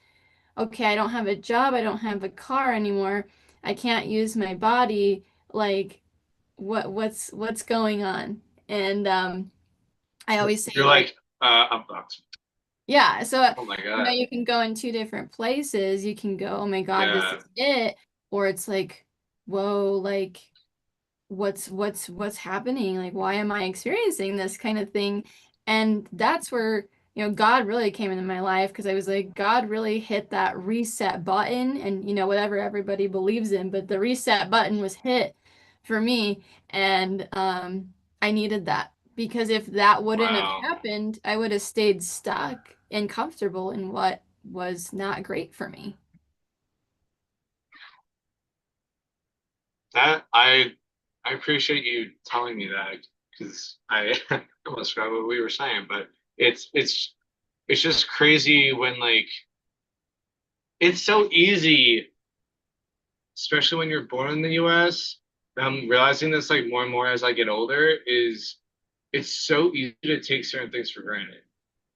okay, I don't have a job, I don't have a car anymore, I can't use my body, like what's going on? And I always say You're like, like, I'm fucked. yeah, so Oh my god. you can go in two different places. You can go, oh my God, this Yeah. is it, or it's like, whoa, like what's happening? Like why am I experiencing this kind of thing? And that's where, God really came into my life because I was like, God really hit that reset button and whatever everybody believes in, but the reset button was hit for me and I needed that because if that wouldn't have Wow. happened, I would have stayed stuck and comfortable in what was not great for me. That I appreciate you telling me that because I almost forgot what we were saying, but it's it's it's just crazy when like it's so easy especially when you're born in the US, I'm realizing this like more and more as I get older, is it's so easy to take certain things for granted.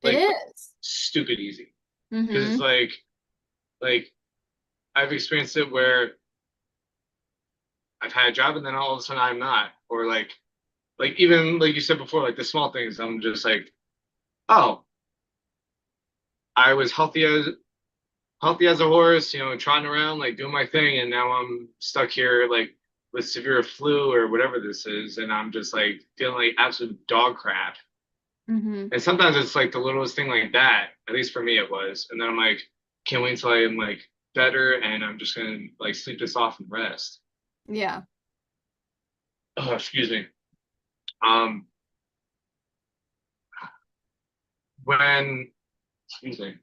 It Like is. stupid easy. Because it's Mm-hmm. like I've experienced it where I've had a job and then all of a sudden I'm not. Or like even like you said before, like the small things, I'm just like, oh, I was healthy as a horse, trotting around, like doing my thing, and now I'm stuck here like with severe flu or whatever this is, and I'm just like feeling like absolute dog crap. Mm-hmm. And sometimes it's like the littlest thing like that, at least for me it was. And then I'm like, can't wait until I am like better and I'm just gonna like sleep this off and rest. Yeah. Oh, excuse me. Um, when, excuse me,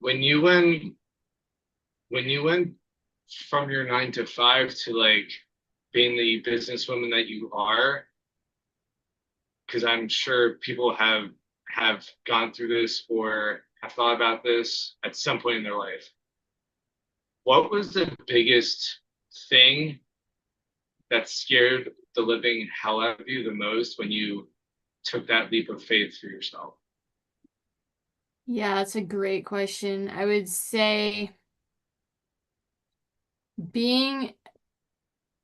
when you went, when you went from your 9 to 5 to like being the businesswoman that you are, because I'm sure people have gone through this or have thought about this at some point in their life. What was the biggest thing that scared the living hell out of you the most when you took that leap of faith for yourself? Yeah, that's a great question. I would say being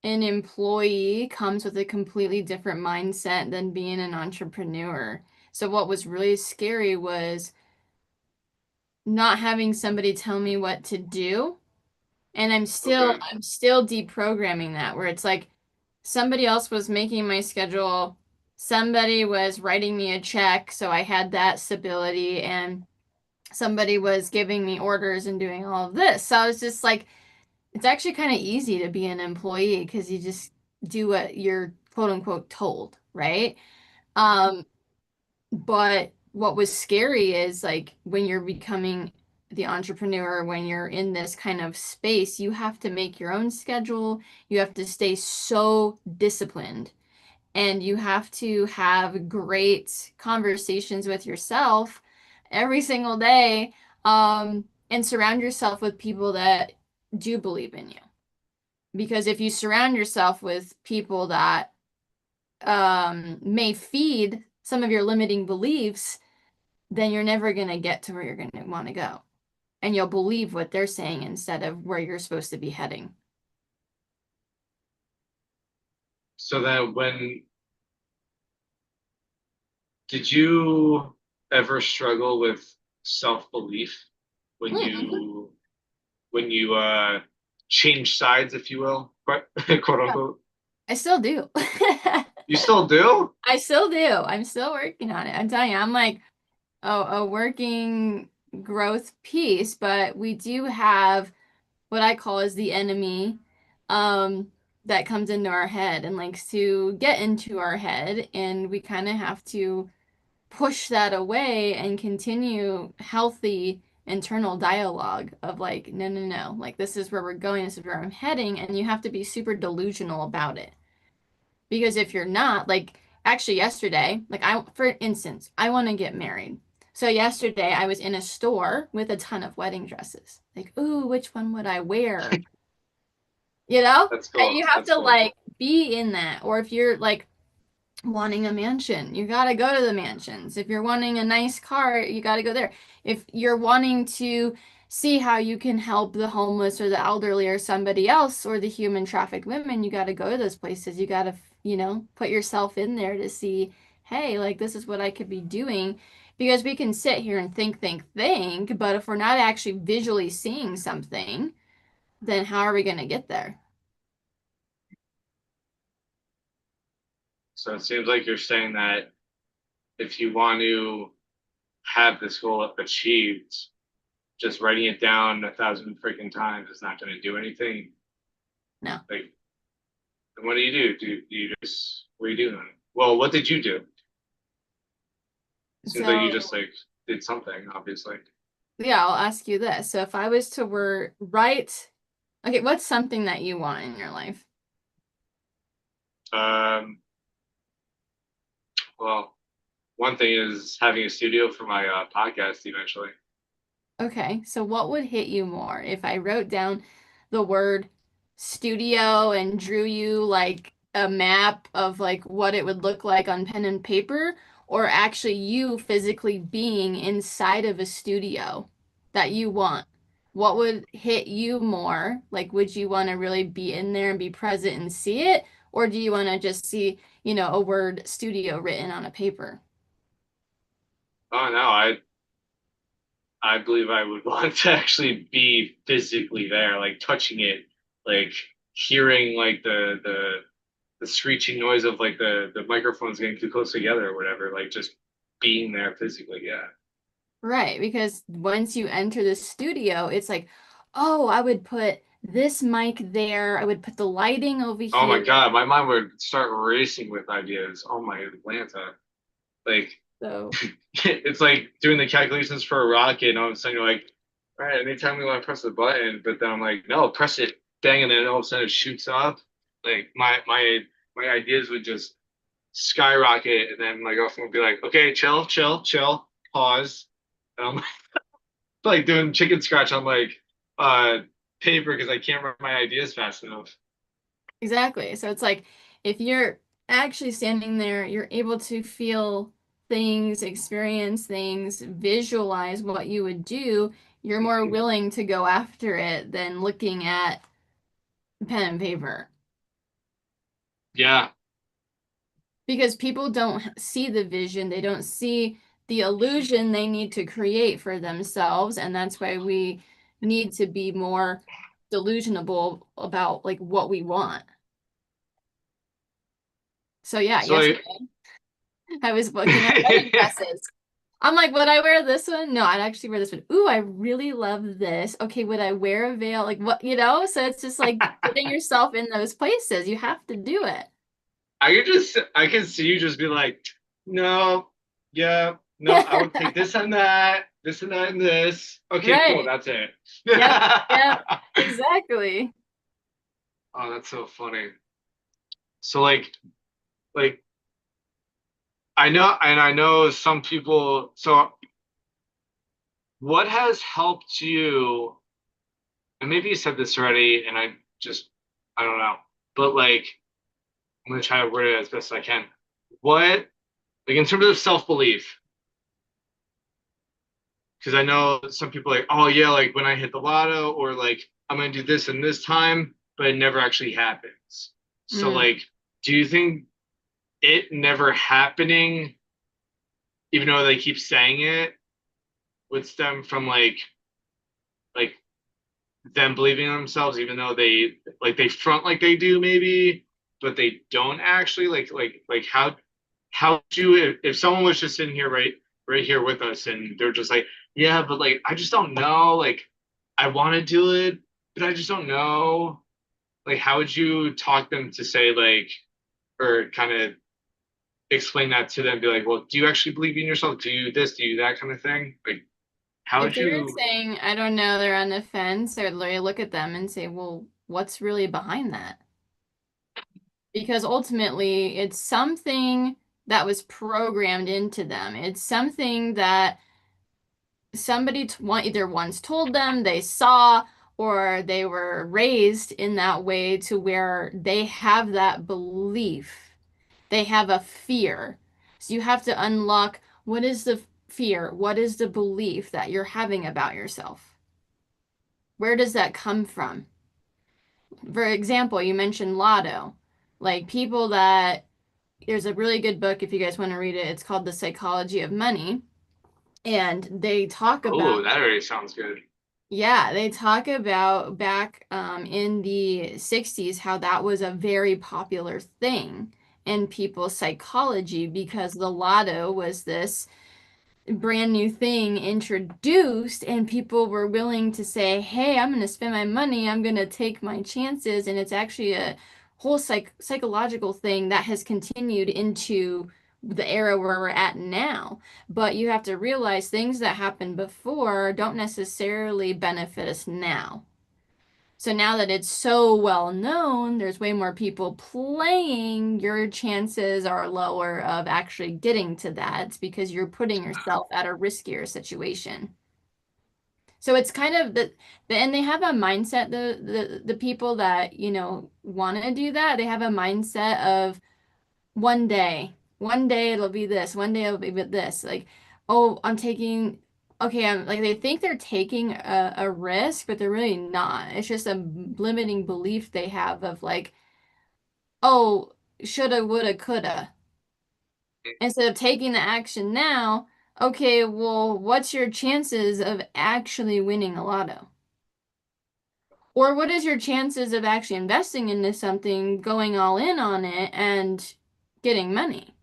an employee comes with a completely different mindset than being an entrepreneur. So what was really scary was not having somebody tell me what to do. And Okay. I'm still deprogramming that where it's like somebody else was making my schedule, somebody was writing me a check, so I had that stability, and somebody was giving me orders and doing all of this. So I was just like, it's actually kind of easy to be an employee because you just do what you're quote unquote told, right? Um, but what was scary is like when you're becoming the entrepreneur, when you're in this kind of space, you have to make your own schedule. You have to stay so disciplined and you have to have great conversations with yourself every single day, and surround yourself with people that do believe in you. Because if you surround yourself with people that may feed some of your limiting beliefs, then you're never going to get to where you're going to want to go. And you'll believe what they're saying instead of where you're supposed to be heading. So then when did you ever struggle with self-belief when Mm-mm. you change sides, if you will, quote unquote? I still do. You still do? I still do. I'm still working on it. I'm telling you, I'm like a working growth piece, but we do have what I call is the enemy, um, that comes into our head and likes to get into our head, and we kind of have to push that away and continue healthy internal dialogue of like, no, no, no, like this is where we're going, this is where I'm heading, and you have to be super delusional about it. Because if you're not, like actually yesterday, like for instance, I want to get married. So yesterday I was in a store with a ton of wedding dresses. Like, ooh, which one would I wear? You know? That's And cool. you have That's to cool. like be in that. Or if you're like wanting a mansion, you got to go to the mansions. If you're wanting a nice car, you got to go there. If you're wanting to see how you can help the homeless or the elderly or somebody else or the human trafficked women, you got to go to those places. You got to, put yourself in there to see, hey, like this is what I could be doing. Because we can sit here and think, but if we're not actually visually seeing something, then how are we going to get there? So it seems like you're saying that if you want to have this goal achieved, just writing it down 1,000 freaking times is not going to do anything. No. Like, what do you do? Do you just what are you doing? Well, what did you do? It seems like you So just like did something, obviously. yeah, I'll ask you this. So if I was to write, okay, what's something that you want in your life? Um, well, one thing is having a studio for my podcast eventually. Okay, so what would hit you more if I wrote down the word studio and drew you like a map of like what it would look like on pen and paper, or actually you physically being inside of a studio that you want? What would hit you more? Like, would you want to really be in there and be present and see it, or do you want to just see, a word studio written on a paper? Oh no, I believe I would want to actually be physically there, like touching it, like hearing like the screeching noise of like the microphones getting too close together or whatever, like just being there physically. Yeah. Right, because once you enter the studio, it's like, oh, I would put this mic there. I would put the lighting over Oh my here. God, my mind would start racing with ideas. Oh my Atlanta. Like So, it's like doing the calculations for a rocket, and all of a sudden you're like, all right, anytime we want to press the button, but then I'm like, no, press it, bang, and then all of a sudden it shoots up. Like my ideas would just skyrocket, and then my girlfriend would be like, okay, chill, chill, chill, pause. And I'm like doing chicken scratch on like uh paper because I can't write my ideas fast enough. exactly. So it's like if you're actually standing there, you're able to feel things, experience things, visualize what you would do. You're more willing to go after it than looking at pen and paper. Yeah. Because people don't see the vision, they don't see the illusion they need to create for themselves, and that's why we need to be more delusional about like what we want. So yeah, So like, yesterday I was looking at wedding dresses. I'm like, would I wear this one? No, I'd actually wear this one. Ooh, I really love this. Okay, would I wear a veil? Like what, So it's just like putting yourself in those places. You have to do it. I can see you just be like, no, yeah, no, I would take this and that and this. Okay, cool, Right. that's it. Yep. Yep. Exactly. Oh, that's so funny. So like I know some people. So what has helped you? And maybe you said this already, and I don't know. But like I'm gonna try to word it as best I can. What like in terms of self-belief, because I know some people are like, oh yeah, like when I hit the lotto, or like I'm gonna do this in this time, but it never actually happens. So Mm. like, do you think it never happening, even though they keep saying it, would stem from like them believing in themselves, even though they front like they do maybe, but they don't actually like how would you if someone was just sitting here right here with us and they're just like, yeah, but like I just don't know, like I want to do it, but I just don't know. Like, how would you talk them to say like, or kind of explain that to them? Be like, well, do you actually believe in yourself? Do you this? Do you that kind of thing? Like, how If would they were you? saying, I don't know, they're on the fence, I would literally look at them and say, well, what's really behind that? Because ultimately, it's something that was programmed into them. It's something that somebody either once told them, they saw, or they were raised in that way to where they have that belief. They have a fear. So you have to unlock what is the fear? What is the belief that you're having about yourself? Where does that come from? For example, you mentioned lotto. Like people that, there's a really good book if you guys want to read it. It's called The Psychology of Money. And they talk about, Oh, that already sounds good. yeah, they talk about back in the 60s how that was a very popular thing in people's psychology because the lotto was this brand new thing introduced and people were willing to say, "Hey, I'm going to spend my money. I'm going to take my chances." And it's actually a whole psychological thing that has continued into the era where we're at now. But you have to realize things that happened before don't necessarily benefit us now. So now that it's so well known, there's way more people playing, your chances are lower of actually getting to that because you're putting yourself at a riskier situation. So it's kind of and they have a mindset, the people that, want to do that, they have a mindset of one day it'll be this, one day it'll be this. Like, oh, okay, I'm like, they think they're taking a risk, but they're really not. It's just a limiting belief they have of like, oh, shoulda, woulda, coulda. Instead of taking the action now, okay, well, what's your chances of actually winning the lotto? Or what is your chances of actually investing into something, going all in on it, and getting money?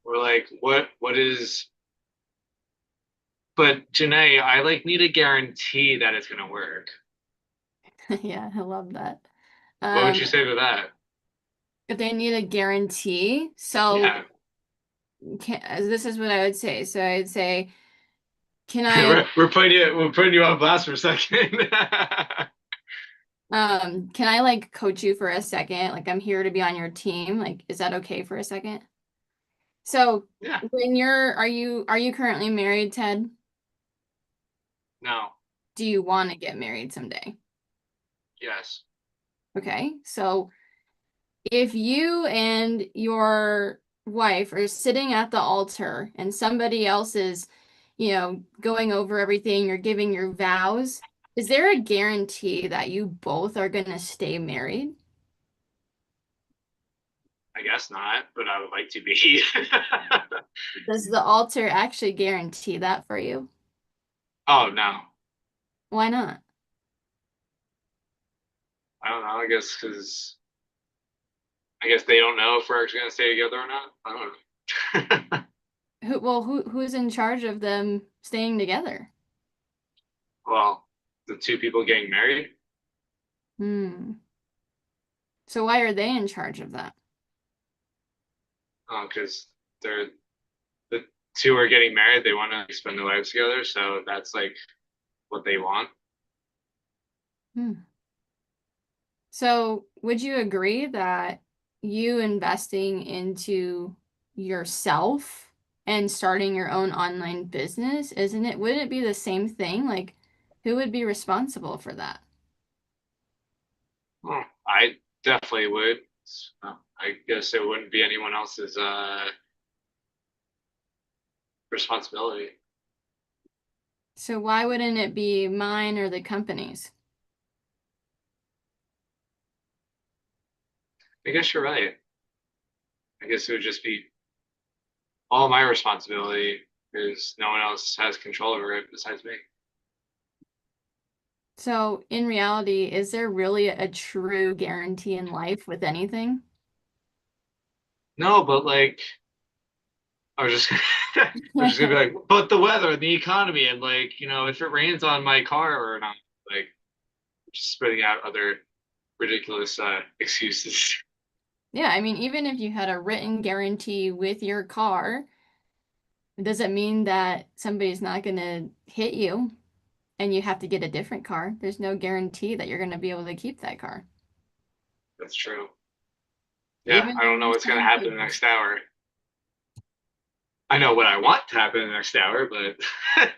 Or like, what is? But Janae, I like need a guarantee that it's gonna work. Yeah, I love that. What would you Um, say to that? if they need a guarantee, so Yeah, this is what I would say. So I'd say, can I we're putting you on blast for a second. can I like coach you for a second? Like I'm here to be on your team. Like, is that okay for a second? So Yeah, when are you currently married, Ted? no, Do you want to get married someday? yes. Okay. So if you and your wife are sitting at the altar and somebody else is, going over everything, you're giving your vows, is there a guarantee that you both are going to stay married? I guess not, but I would like to be. Does the altar actually guarantee that for you? Oh no, Why not? I don't know. I guess they don't know if we're actually gonna stay together or not. I don't know. Who's in charge of them staying together? Well, the two people getting married, Hmm. So why are they in charge of that? because they're the two are getting married. They want to spend their lives together, so that's like what they want. Hmm. So, would you agree that you investing into yourself and starting your own online business, isn't it? Wouldn't it be the same thing? Like, who would be responsible for that? Well, I definitely would. I guess it wouldn't be anyone else's responsibility. So, why wouldn't it be mine or the company's? I guess you're right. I guess it would just be all my responsibility because no one else has control over it besides me. So, in reality, is there really a true guarantee in life with anything? No, but like I was just I was just gonna be like, but the weather and the economy and like, if it rains on my car or not, like just spitting out other ridiculous excuses. Yeah, I mean, even if you had a written guarantee with your car, it doesn't mean that somebody's not going to hit you and you have to get a different car. There's no guarantee that you're going to be able to keep that car. That's true. Yeah, Even I don't though know you what's gonna signed happen the papers. next hour. I know what I want to happen in the next hour, but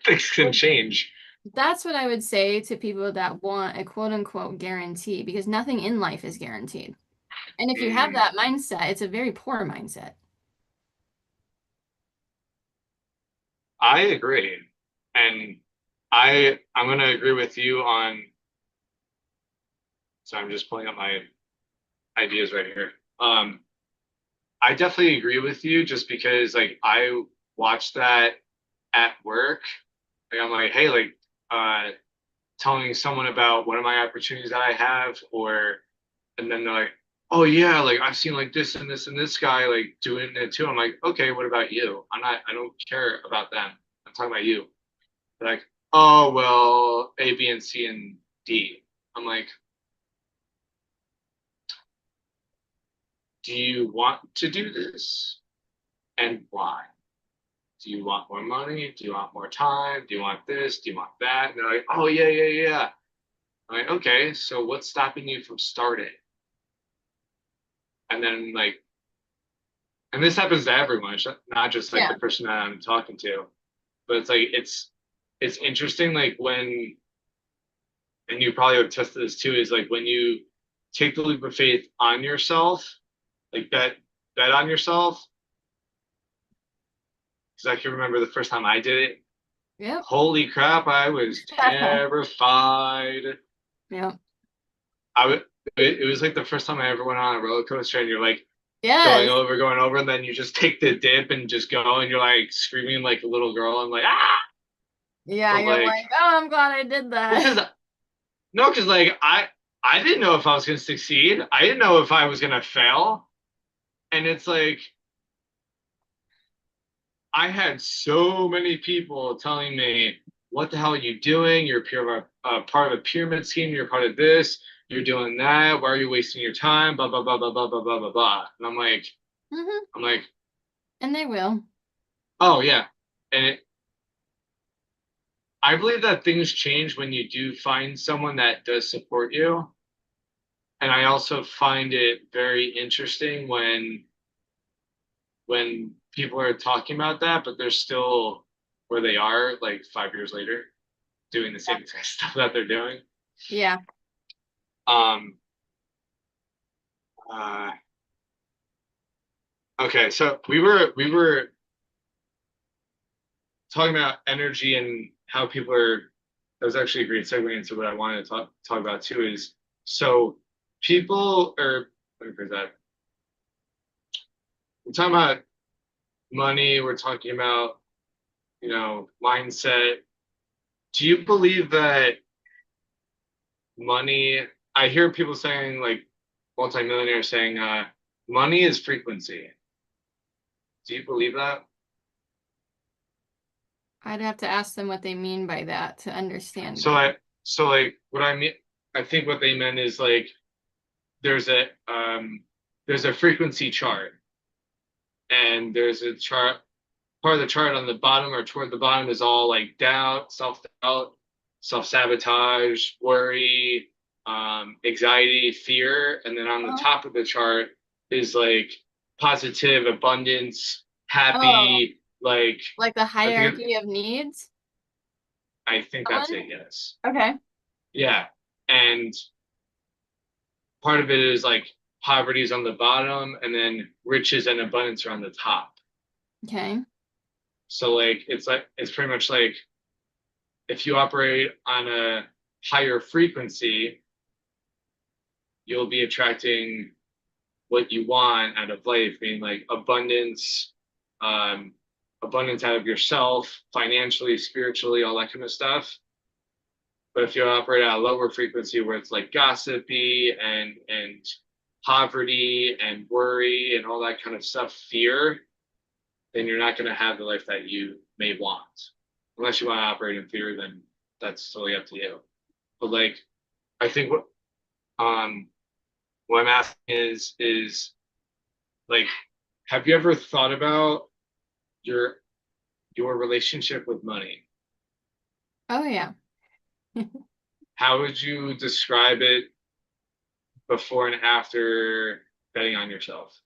things can Well, change. that's what I would say to people that want a quote unquote guarantee because nothing in life is guaranteed. And if you have Mm, that mindset, it's a very poor mindset. I agree. And I'm gonna agree with you on, so I'm just pulling up my ideas right here. I definitely agree with you just because like I watched that at work. Like I'm like, hey, like telling someone about one of my opportunities that I have, or and then they're like, oh yeah, like I've seen like this and this and this guy like doing it too. I'm like, okay, what about you? I don't care about them. I'm talking about you. They're like, oh well, A, B, and C and D. I'm like, do you want to do this and why? Do you want more money? Do you want more time? Do you want this? Do you want that? And they're like, oh yeah, yeah, yeah. I'm like, okay, so what's stopping you from starting? And then like, and this happens to everyone, not just like Yeah. the person that I'm talking to. but it's like it's interesting like when, and you probably have tested this too, is like when you take the leap of faith on yourself, like bet on yourself. Because I can remember the first time I did it. Yep. Holy crap, I was terrified. Yep. I would it was like the first time I ever went on a roller coaster and you're like Yes. going over, and then you just take the dip and just go and you're like screaming like a little girl and like ah, Yeah, but you're like like, oh, I'm glad I did well, that. because no, because like I didn't know if I was gonna succeed. I didn't know if I was gonna fail. And it's like I had so many people telling me, "What the hell are you doing? You're part of a pyramid scheme. You're part of this. You're doing that. Why are you wasting your time? Blah blah blah blah blah blah blah blah blah." And Hmm. I'm like, And they will. oh yeah. And I believe that things change when you do find someone that does support you. And I also find it very interesting when people are talking about that, but they're still where they are like 5 years later, doing the same exact stuff that they're doing. Yeah. Um, uh, okay, so we were talking about energy and how people are. That was actually a great segue into what I wanted to talk about too. Is so people are. Let me phrase that. We're talking about money. We're talking about mindset. Do you believe that money? I hear people saying like multimillionaires saying money is frequency. Do you believe that? I'd have to ask them what they mean by that to understand So it. like what I mean, I think what they meant is like there's a um there's a frequency chart, and there's a chart, part of the chart on the bottom or toward the bottom is all like doubt, self-doubt, self-sabotage, worry, anxiety, fear, and then on the Oh, top of the chart is like positive, abundance, oh, happy, like like the I think hierarchy of needs? I think That that's one? it, yes. Okay. Yeah. And part of it is like poverty is on the bottom and then riches and abundance are on the top. Okay. So like it's pretty much like if you operate on a higher frequency, you'll be attracting what you want out of life, being like abundance, um, abundance out of yourself, financially, spiritually, all that kind of stuff. But if you operate at a lower frequency where it's like gossipy and poverty and worry and all that kind of stuff, fear, then you're not going to have the life that you may want. Unless you want to operate in fear, then that's totally up to you. But like, I think um what I'm asking is like, have you ever thought about your your relationship with money? Oh, yeah. How would you describe it before and after betting on yourself?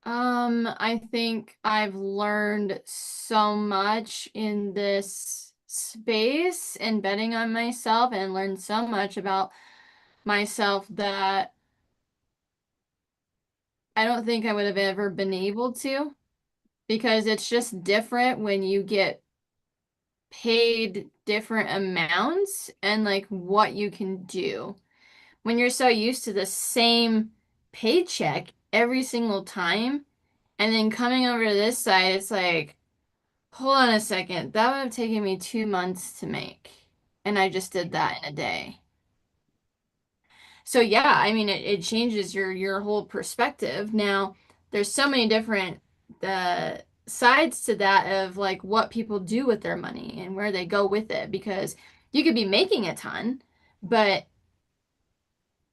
I think I've learned so much in this space and betting on myself and learned so much about myself that I don't think I would have ever been able to because it's just different when you get paid different amounts and like what you can do. When you're so used to the same paycheck every single time, and then coming over to this side, it's like, hold on a second, that would have taken me 2 months to make. And I just did that in a day. So yeah, I mean it changes your whole perspective. Now, there's so many different sides to that of like what people do with their money and where they go with it because you could be making a ton, but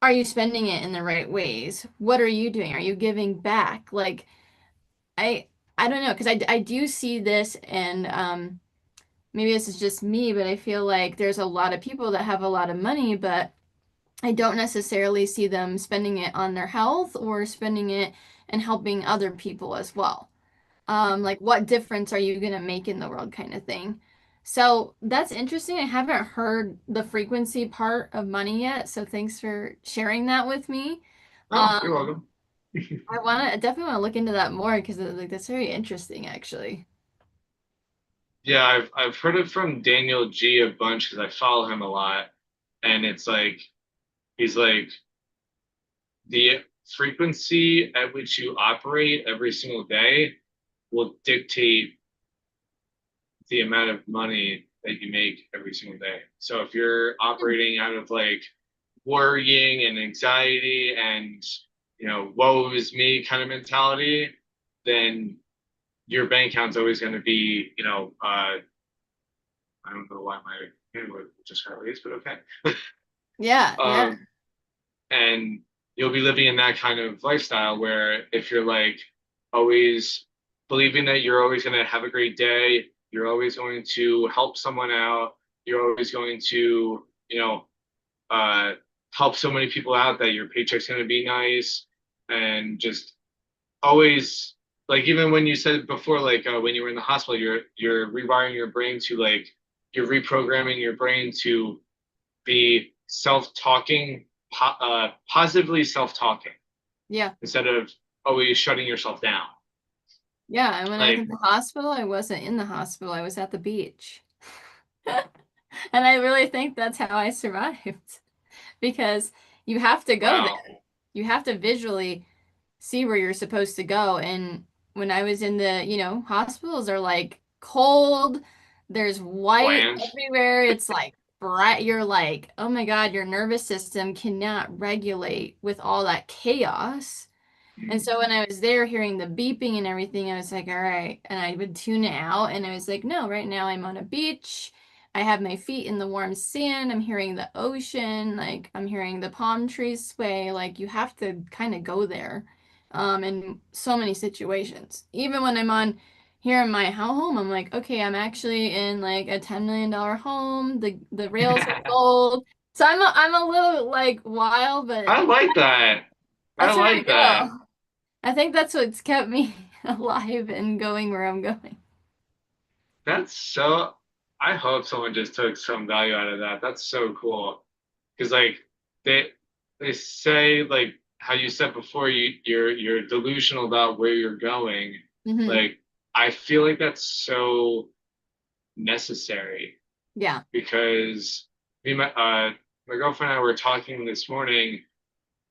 are you spending it in the right ways? What are you doing? Are you giving back? Like I I don't know because I do see this and maybe this is just me, but I feel like there's a lot of people that have a lot of money, but I don't necessarily see them spending it on their health or spending it and helping other people as well. Like what difference are you gonna make in the world kind of thing. So that's interesting. I haven't heard the frequency part of money yet, so thanks for sharing that with me. Oh, you're welcome. I definitely want to look into that more because like that's very interesting actually. Yeah, I've heard it from Daniel G a bunch because I follow him a lot, and it's like he's like the frequency at which you operate every single day will dictate the amount of money that you make every single day. So if you're operating out of like worrying and anxiety and woe is me kind of mentality, then your bank account's always going to be, I don't know why my hand would just got raised, but okay. Yeah, yeah, um, and you'll be living in that kind of lifestyle where if you're like always believing that you're always going to have a great day, you're always going to help someone out, you're always going to, uh, help so many people out that your paycheck's going to be nice, and just always like even when you said before, like when you were in the hospital, you're rewiring your brain to like you're reprogramming your brain to be self-talking, positively self-talking yeah, instead of always shutting yourself down. yeah. And when I was Like, in the hospital, I wasn't in the hospital. I was at the beach. And I really think that's how I survived because you have to go wow, there. You have to visually see where you're supposed to go. And when I was in the, hospitals are like cold, there's white bland. everywhere. It's like bright. You're like, oh my God, your nervous system cannot regulate with all that chaos. And so when I was there hearing the beeping and everything, I was like, all right. And I would tune it out. And I was like, no, right now I'm on a beach. I have my feet in the warm sand. I'm hearing the ocean. Like I'm hearing the palm trees sway. Like you have to kind of go there in so many situations. Even when I'm on here in my home, I'm like, okay, I'm actually in like a $10 million home. The rails are gold. So I'm a little like wild, but I like that. I that's where I like that. go. I think that's what's kept me alive and going where I'm going. That's so. I hope someone just took some value out of that. That's so cool. Because like they they say like how you said before, you're delusional about where you're going. Hmm. Like I feel like that's so necessary Yeah. because me and my girlfriend and I were talking this morning,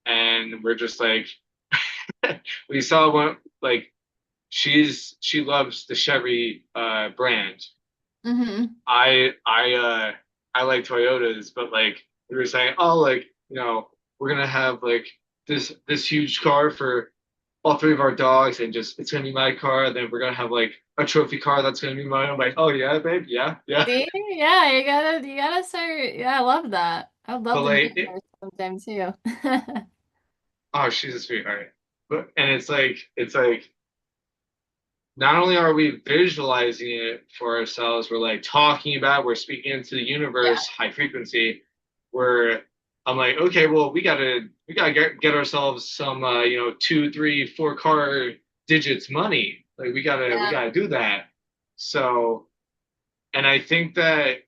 and we're just like we saw one like she loves the Chevy brand. Hmm. I like Toyotas, but like we were saying, oh, like we're gonna have like this huge car for all three of our dogs, and just it's gonna be my car. And then we're gonna have like a trophy car that's gonna be mine. I'm like, oh yeah, babe, yeah, yeah. See? Yeah, you gotta start. Yeah, I love that. I'd love But to meet like, her sometime too. oh, she's a sweetheart. But and it's like not only are we visualizing it for ourselves, we're like talking about, we're speaking into the Yeah. universe, high frequency. Where I'm like, okay, well, we gotta get ourselves some, two, three, four car digits money. Like we Yeah. gotta do that. So, and I think that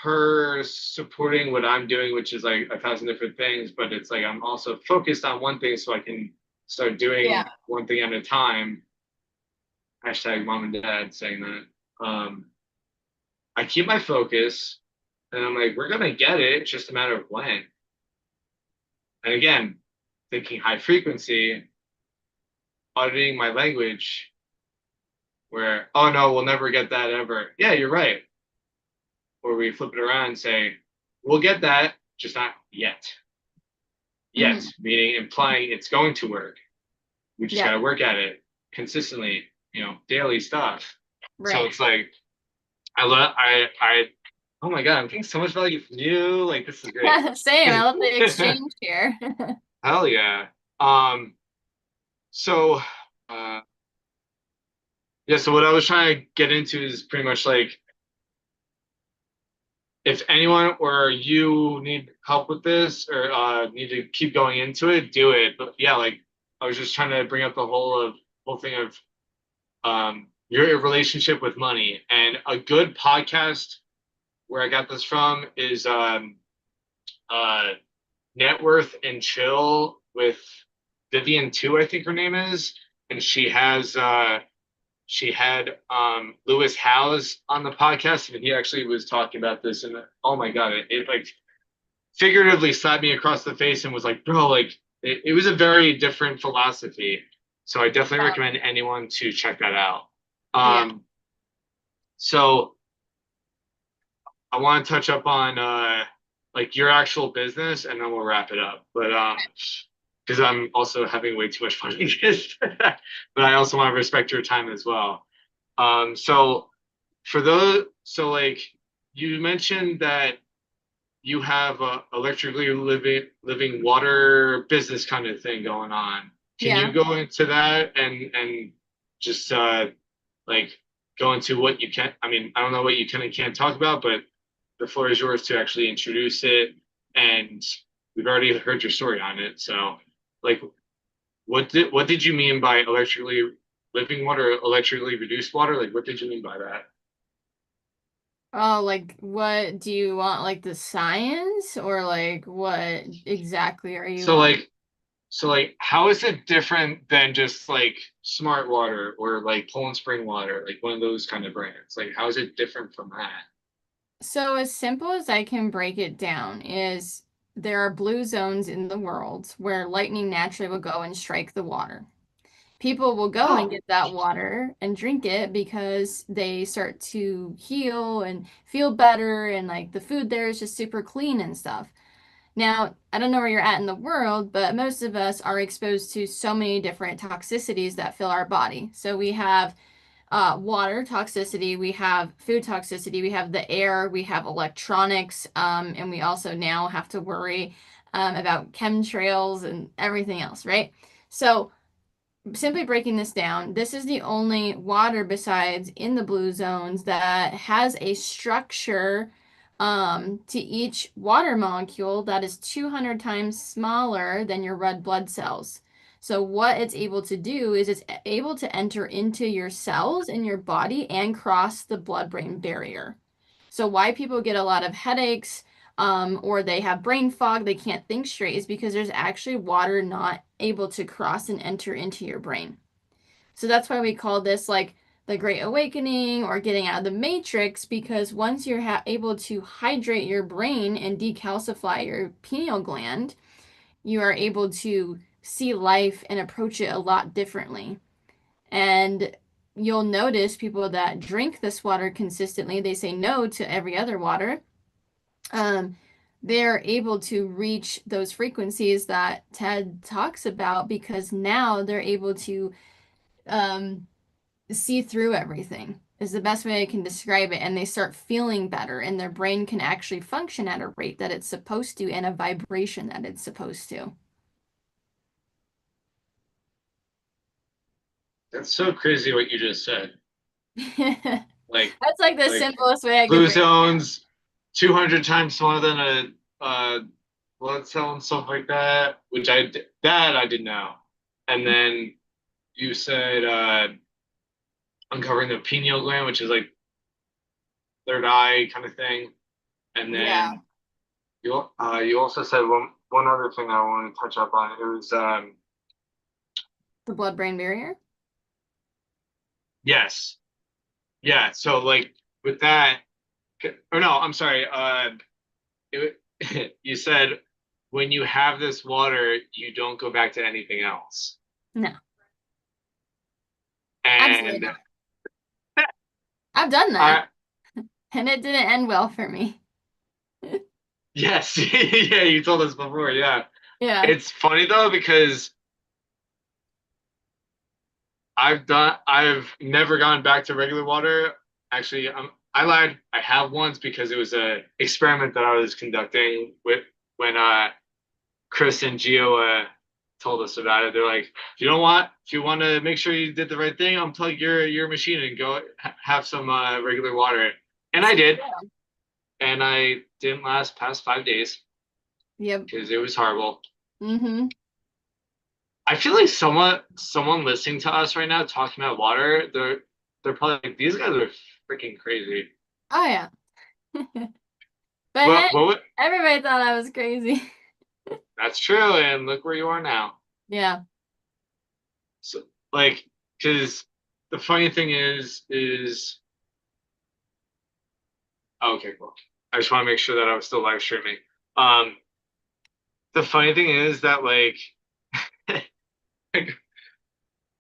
her supporting what I'm doing, which is like a thousand different things, but it's like I'm also focused on one thing so I can start Yeah. doing one thing at a time. Hashtag mom and dad saying that. I keep my focus, and I'm like, we're gonna get it. It's just a matter of when. And again, thinking high frequency, auditing my language, where oh no, we'll never get that ever. Yeah, you're right. Or we flip it around and say, we'll get that, just not yet. Yet, Hmm. meaning implying it's going to work. We just Yeah. gotta work at it consistently, daily stuff. So Right. it's like I love I oh my god, I'm getting so much value from you. Like this is great. Same. I love the exchange here. Hell yeah. Um, so uh yeah, so what I was trying to get into is pretty much like if anyone or you need help with this or need to keep going into it, do it. But yeah, like I was just trying to bring up the whole thing of your relationship with money. And a good podcast where I got this from is uh Net Worth and Chill with Vivian Two, I think her name is. And she had Lewis Howes on the podcast, and he actually was talking about this, and oh my god, it like figuratively slapped me across the face and was like, bro, like it was a very different philosophy. So I definitely Yeah. recommend anyone to check that out. Yeah. So I want to touch up on like your actual business, and then we'll wrap it up. But because I'm also having way too much fun with this, but I also want to respect your time as well. So for those, so like you mentioned that you have a electrically living water business kind of thing going on. Can Yeah. you go into that and just like go into what you can? I mean, I don't know what you can and can't talk about, but the floor is yours to actually introduce it. And we've already heard your story on it. So, like, what did you mean by electrically living water, electrically reduced water? Like, what did you mean by that? Oh, like what do you want? Like the science or like what exactly are you So, wanting? like, how is it different than just like Smart Water or like Poland Spring Water, like one of those kind of brands? Like, how is it different from that? So as simple as I can break it down is there are blue zones in the world where lightning naturally will go and strike the water. People will go and Oh, get that water and drink it because they start to heal and feel better and like the food there is just super clean and stuff. Now, I don't know where you're at in the world, but most of us are exposed to so many different toxicities that fill our body. So we have water toxicity, we have food toxicity, we have the air, we have electronics, and we also now have to worry about chemtrails and everything else, right? So simply breaking this down, this is the only water besides in the blue zones that has a structure to each water molecule that is 200 times smaller than your red blood cells. So what it's able to do is it's able to enter into your cells in your body and cross the blood-brain barrier. So why people get a lot of headaches, or they have brain fog, they can't think straight, is because there's actually water not able to cross and enter into your brain. So that's why we call this like the Great Awakening or getting out of the matrix, because once you're able to hydrate your brain and decalcify your pineal gland, you are able to see life and approach it a lot differently. And you'll notice people that drink this water consistently, they say no to every other water. um, they're able to reach those frequencies that Ted talks about because now they're able to um, see through everything, is the best way I can describe it. And they start feeling better, and their brain can actually function at a rate that it's supposed to and a vibration that it's supposed to. that's so crazy what you just said. Like, That's like the like simplest way I could blue break it down. zones, 200 times smaller than a blood cell and stuff like that, which that I didn't know. And then you said uncovering the pineal gland, which is like third eye kind of thing. And Yeah, then you also said one other thing I wanted to touch up on. It was the blood-brain barrier. yes, yeah. So like with that, or no, I'm sorry. You said when you have this water, you don't go back to anything else. No, absolutely And not. I've done that, I and it didn't end well for me. yes, yeah, you told us before. Yeah, Yeah. it's funny though because I've never gone back to regular water. Actually, I lied. I have once because it was a experiment that I was conducting with when Chris and Gio told us about it. They're like, if you want to make sure you did the right thing, unplug your machine and go have some regular water. And I did, and I didn't last past 5 days Yep. because it was horrible. Mm-hmm. I feel like someone listening to us right now talking about water, they're probably like, these guys are freaking crazy. Oh yeah. But hey, What would, everybody thought I was crazy. that's true, and look where you are now. Yeah. So like, because the funny thing is oh, okay, cool. I just want to make sure that I was still live streaming. Um, the funny thing is that like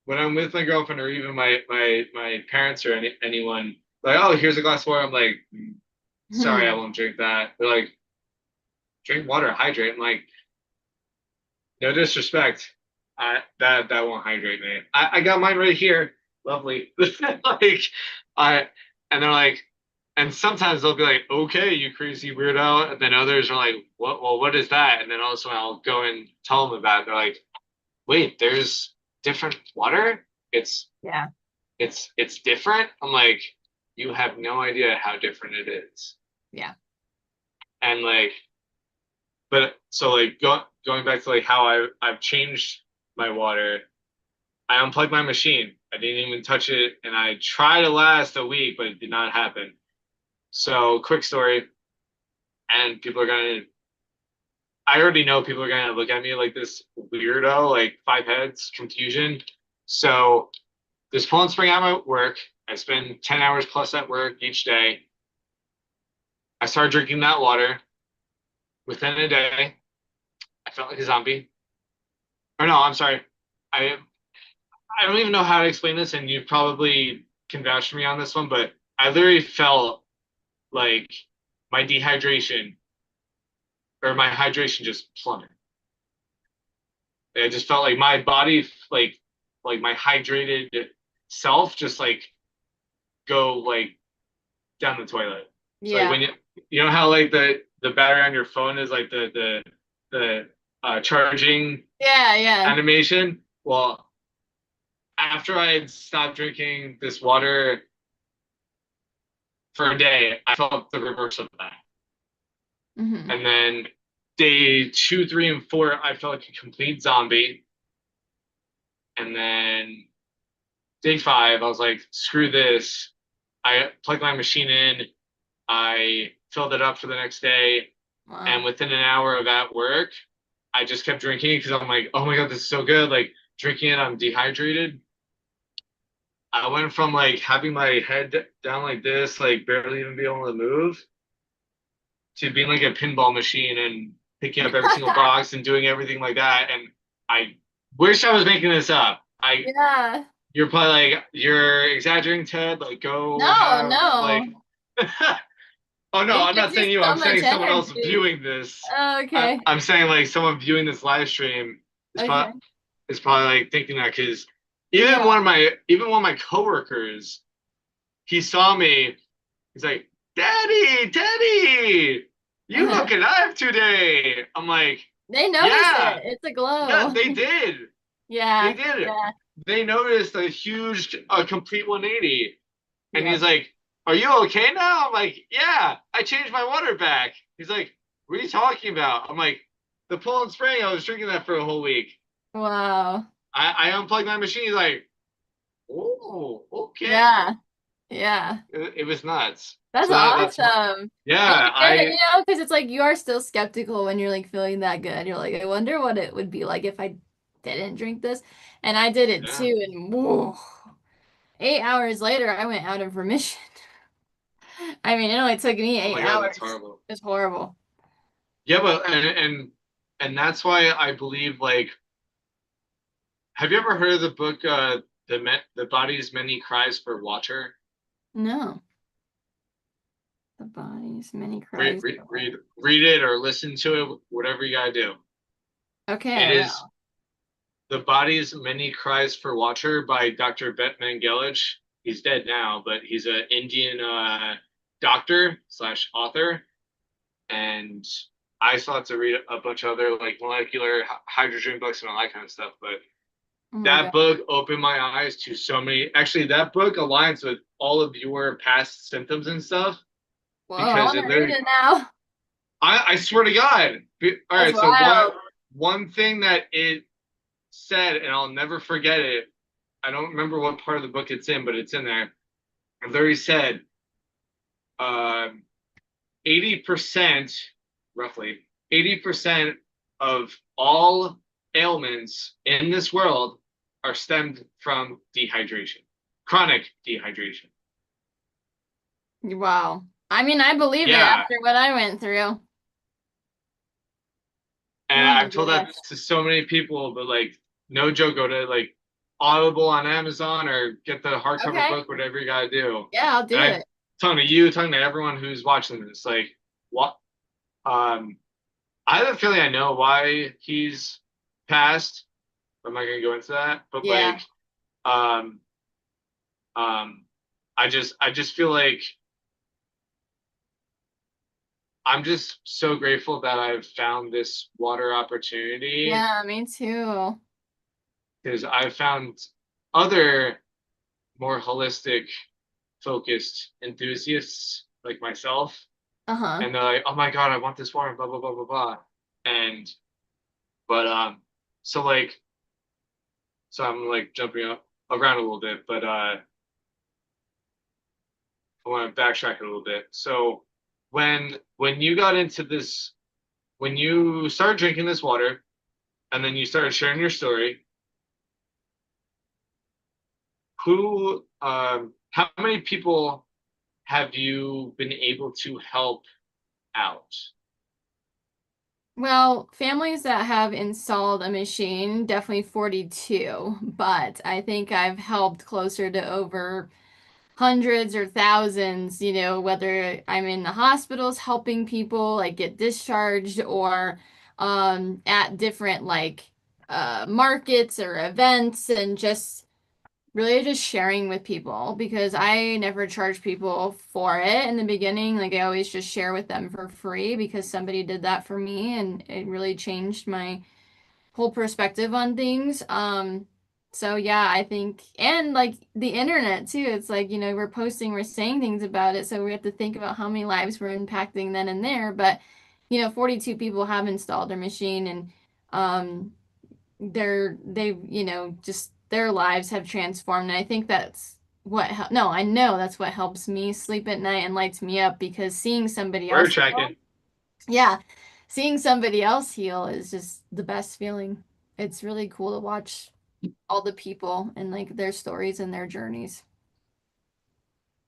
when I'm with my girlfriend or even my parents or anyone, like, oh, here's a glass of water. I'm like, sorry, I Hmm. won't drink that. They're like, drink water, hydrate. I'm like, no disrespect. That won't hydrate me. I got mine right here. Lovely. Like I and they're like, and sometimes they'll be like, okay, you crazy weirdo. And then others are like, what well, what is that? And then also I'll go and tell them about it. They're like, wait, there's different water? It's Yeah. it's different? I'm like, you have no idea how different it is. Yeah. And like but so like going back to like how I've changed my water. I unplugged my machine. I didn't even touch it, and I tried to last a week, but it did not happen. So quick story, and people are gonna. I already know people are gonna look at me like this weirdo, like five heads, confusion. So this Poland Spring at my work. I spend 10 hours plus at work each day. I started drinking that water. Within a day, I felt like a zombie. Or no, I'm sorry. I I don't even know how to explain this, and you probably can vouch for me on this one, but I literally felt like my dehydration or my hydration just plummeted. I just felt like my body, like my hydrated self, just like go like down the toilet. So like Yeah. when you know how like the battery on your phone is like the charging Yeah, yeah. animation. Well, after I had stopped drinking this water for a day, I felt the reverse of that. Hmm. And then day two, three, and four, I felt like a complete zombie. And then day five, I was like, screw this. I plugged my machine in. I filled it up for the next day. And Wow. within an hour of at work, I just kept drinking because I'm like, oh my God, this is so good. Like drinking it, I'm dehydrated. I went from like having my head down like this, like barely even being able to move, to being like a pinball machine and picking up every single box and doing everything like that. And I wish I was making this up. Yeah. You're probably like, you're exaggerating, Ted. Like, go No, have like, no. oh no, It I'm not gives you saying you. so I'm much saying someone else energy. viewing this. Oh, okay. I'm saying like someone viewing this live stream Okay. is probably like thinking that because Yeah. even one of my coworkers, he saw me. He's like, Daddy, Teddy, you look alive today. I'm like, They notice yeah, it. It's a yeah, glow. they did. They Yeah. did it. Yeah. They noticed a huge, complete 180. And Yep. he's like, are you okay now? I'm like, yeah, I changed my water back. He's like, what are you talking about? I'm like, the Poland Spring, I was drinking that for a whole week. Wow. I unplugged my machine. He's like, oh, okay. Yeah. Yeah. It was nuts. That's So that's my, awesome. And yeah, you did it, because it's like you are still skeptical when you're like feeling that good. You're like, I wonder what it would be like if I didn't drink this. And I did it yeah. too. And whoa, 8 hours later, I went out of remission. I mean, it only took me Oh eight my God, that's hours. horrible. It's horrible. Yeah, but and that's why I believe like, have you ever heard of the book the body's many cries for water? No. The body's many Read cries read for read water. read it or listen to it, whatever you gotta do. Okay, It I is will. The Body's Many Cries for Water by Dr. Bet Mangelich. He's dead now, but he's an Indian doctor slash author. And I still have to read a bunch of other like molecular hydrogen books and all that kind of stuff. But Oh my that God. book opened my eyes to so many. Actually, that book aligns with all of your past symptoms and stuff Whoa, I because want it to read literally. it now. I swear to God. All That's right, so wild. one thing that it said, and I'll never forget it. I don't remember what part of the book it's in, but it's in there. It literally said, um, 80%, roughly 80% of all ailments in this world are stemmed from dehydration, chronic dehydration. Wow. I mean, I believe it Yeah, after what I went through. and Oh my I've told that gosh. to so many people, but like, no joke, go to like Audible on Amazon or get the hardcover Okay. book, whatever you gotta do. Yeah, I'll And do I'm it. talking to you, talking to everyone who's watching this, like, what? Um, I have a feeling I know why he's passed. I'm not gonna go into that, but Yeah. like, um, um, I just feel like I'm just so grateful that I've found this water opportunity Yeah, me too. because I've found other more holistic focused enthusiasts like myself, Uh-huh. and they're like, "Oh my God, I want this water," blah blah blah blah blah, and but so like, so I'm like jumping up around a little bit, but I want to backtrack a little bit. So when you got into this, when you started drinking this water, and then you started sharing your story, who, how many people have you been able to help out? Well, families that have installed a machine, definitely 42, but I think I've helped closer to over hundreds or thousands, whether I'm in the hospitals helping people like get discharged or at different like markets or events and just really just sharing with people because I never charge people for it in the beginning. Like I always just share with them for free because somebody did that for me and it really changed my whole perspective on things. So yeah, I think and like the internet too. It's like, we're posting, we're saying things about it, so we have to think about how many lives we're impacting then and there. But 42 people have installed their machine and um just their lives have transformed. And I think that's no, I know that's what helps me sleep at night and lights me up because seeing somebody We're else heal, tracking. yeah, seeing somebody else heal is just the best feeling. It's really cool to watch all the people and like their stories and their journeys.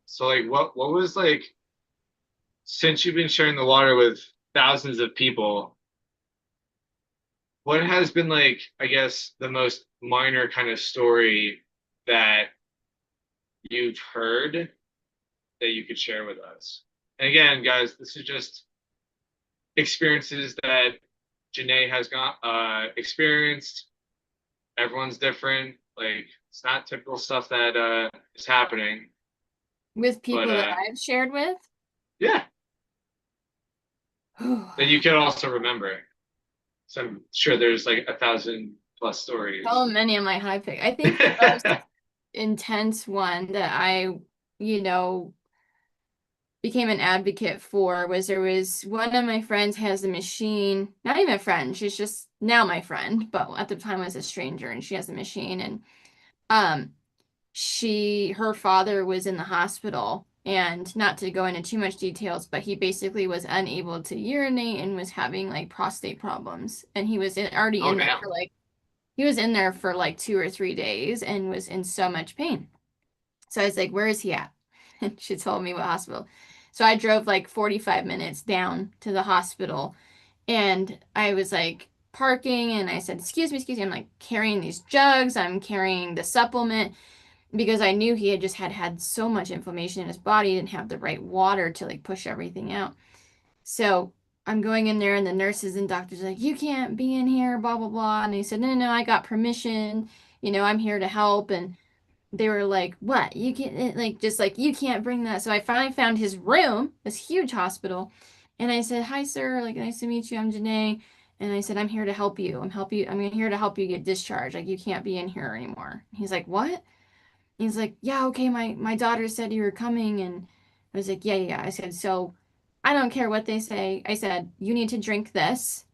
So like, what was like, since you've been sharing the water with thousands of people, what has been like, I guess, the most minor kind of story that you've heard that you could share with us? And again, guys, this is just experiences that Jenae has got experienced. Everyone's different. Like, it's not typical stuff that is happening. With But people that I've shared with. yeah, that you can also remember. So I'm sure there's like 1,000+ So stories. many of my high pick. I think the most intense one that I, you know, became an advocate for was there was one of my friends has a machine, not even a friend, she's just now my friend, but at the time was a stranger and she has a machine and um her father was in the hospital and not to go into too much details, but he basically was unable to urinate and was having like prostate problems and he was already Oh in there for damn. like he was in there for like 2 or 3 days and was in so much pain. So I was like, where is he at? And she told me what hospital. So I drove like 45 minutes down to the hospital and I was like parking and I said, excuse me. I'm like carrying these jugs. I'm carrying the supplement because I knew he had just had so much inflammation in his body. He didn't have the right water to like push everything out. So I'm going in there and the nurses and doctors are like, you can't be in here, blah, blah, blah. And he said, no, I got permission. I'm here to help. And they were like, "What? You can't like just like you can't bring that." So I finally found his room, this huge hospital, and I said, "Hi, sir. Like, nice to meet you. I'm Jenae." And I said, "I'm here to help you. I'm here to help you get discharged. Like, you can't be in here anymore." He's like, "What?" He's like, "Yeah, okay. My daughter said you were coming," and I was like, "Yeah, yeah." I said, "So, I don't care what they say." I said, "You need to drink this."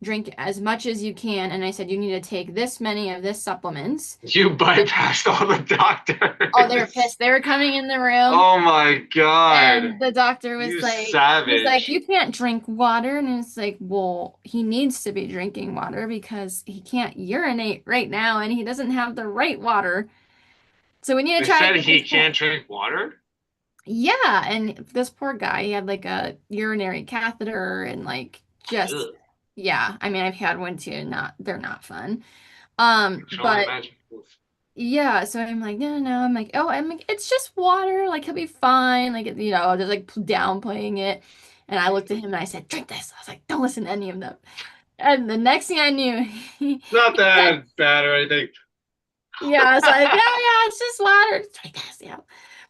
drink as much as you can. And I said, you need to take this many of this supplements. You bypassed all the Oh, they were doctors. pissed. They were coming in the room. Oh my God. And the doctor was You like, he's like, savage. you can't drink water. And it's like, well, he needs to be drinking water because he can't urinate right now and he doesn't have the right water. So we need to They try and said get he this can't fixed. drink water? Yeah, and this poor guy, he had like a urinary catheter and like just Ugh, yeah, I mean I've had one too, not they're not fun. I can only But imagine. Oof. yeah, so I'm like, no, no, no. I'm like, it's just water. Like, he'll be fine. Like, just like downplaying it. And I looked at him and I said, drink this. I was like, don't listen to any of them. And the next thing I knew, It's not he text, that bad or anything. yeah, so I was like, yeah, yeah, it's just water. Just drink this, yeah.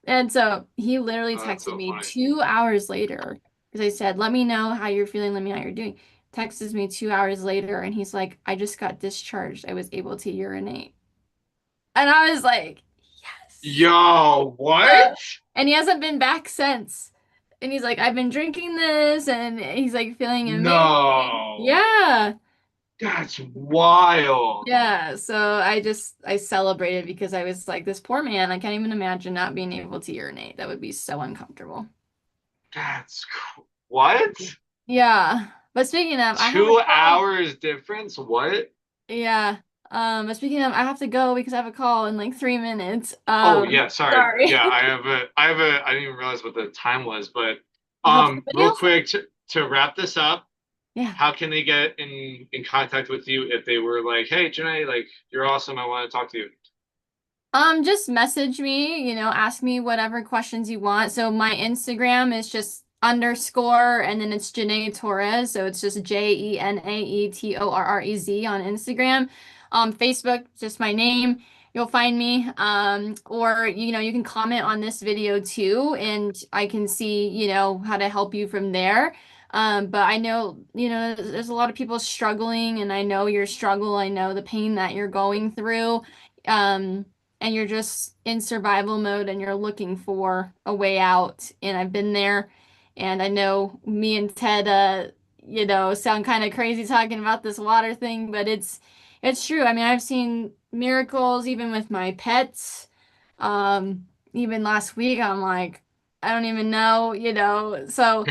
And so he literally Oh, that's texted so me funny. 2 hours later because I said, let me know how you're feeling. Let me know how you're doing. Texts me 2 hours later and he's like, I just got discharged. I was able to urinate. And I was like, yes. Yo, what? Uh, and he hasn't been back since. And he's like, I've been drinking this, and he's like feeling amazing. No. Yeah. That's wild. Yeah. So I celebrated because I was like, this poor man, I can't even imagine not being able to urinate. That would be so uncomfortable. What? Yeah. But speaking of, I have a Two call. hours difference? What? Yeah. But speaking of, I have to go because I have a call in like 3 minutes. Oh yeah, sorry. Sorry. Yeah, I didn't even realize what the time was, but Hope somebody real else. quick to wrap this up, Yeah. how can they get in contact with you if they were like, hey, Jenae, like you're awesome, I want to talk to you. Just message me, ask me whatever questions you want. So my Instagram is just underscore and then it's Jenae Torres. So it's just JenaeTorrez on Instagram. Facebook, just my name. You'll find me. Or you can comment on this video too, and I can see, how to help you from there. But I know, there's a lot of people struggling, and I know your struggle. I know the pain that you're going through. Um, and you're just in survival mode and you're looking for a way out. And I've been there, and I know me and Ted, sound kind of crazy talking about this water thing, but it's true. I mean, I've seen miracles even with my pets. Even last week, I'm like, I don't even know, so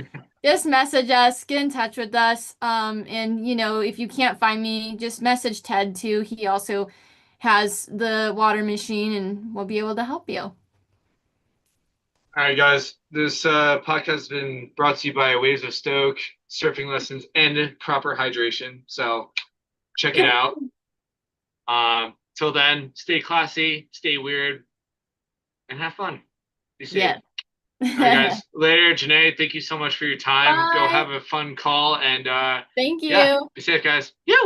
just message us, get in touch with us. And if you can't find me, just message Ted too. He also has the water machine and will be able to help you. All right, guys. This podcast has been brought to you by Waves of Stoke, surfing lessons, and proper hydration. So check it out. Till then, stay classy, stay weird, and have fun. Be safe. Yeah. All right, guys. Later, Jenae. Thank you so much for your time. Go Bye. have a fun call, and Thank yeah, you. be safe, guys. You.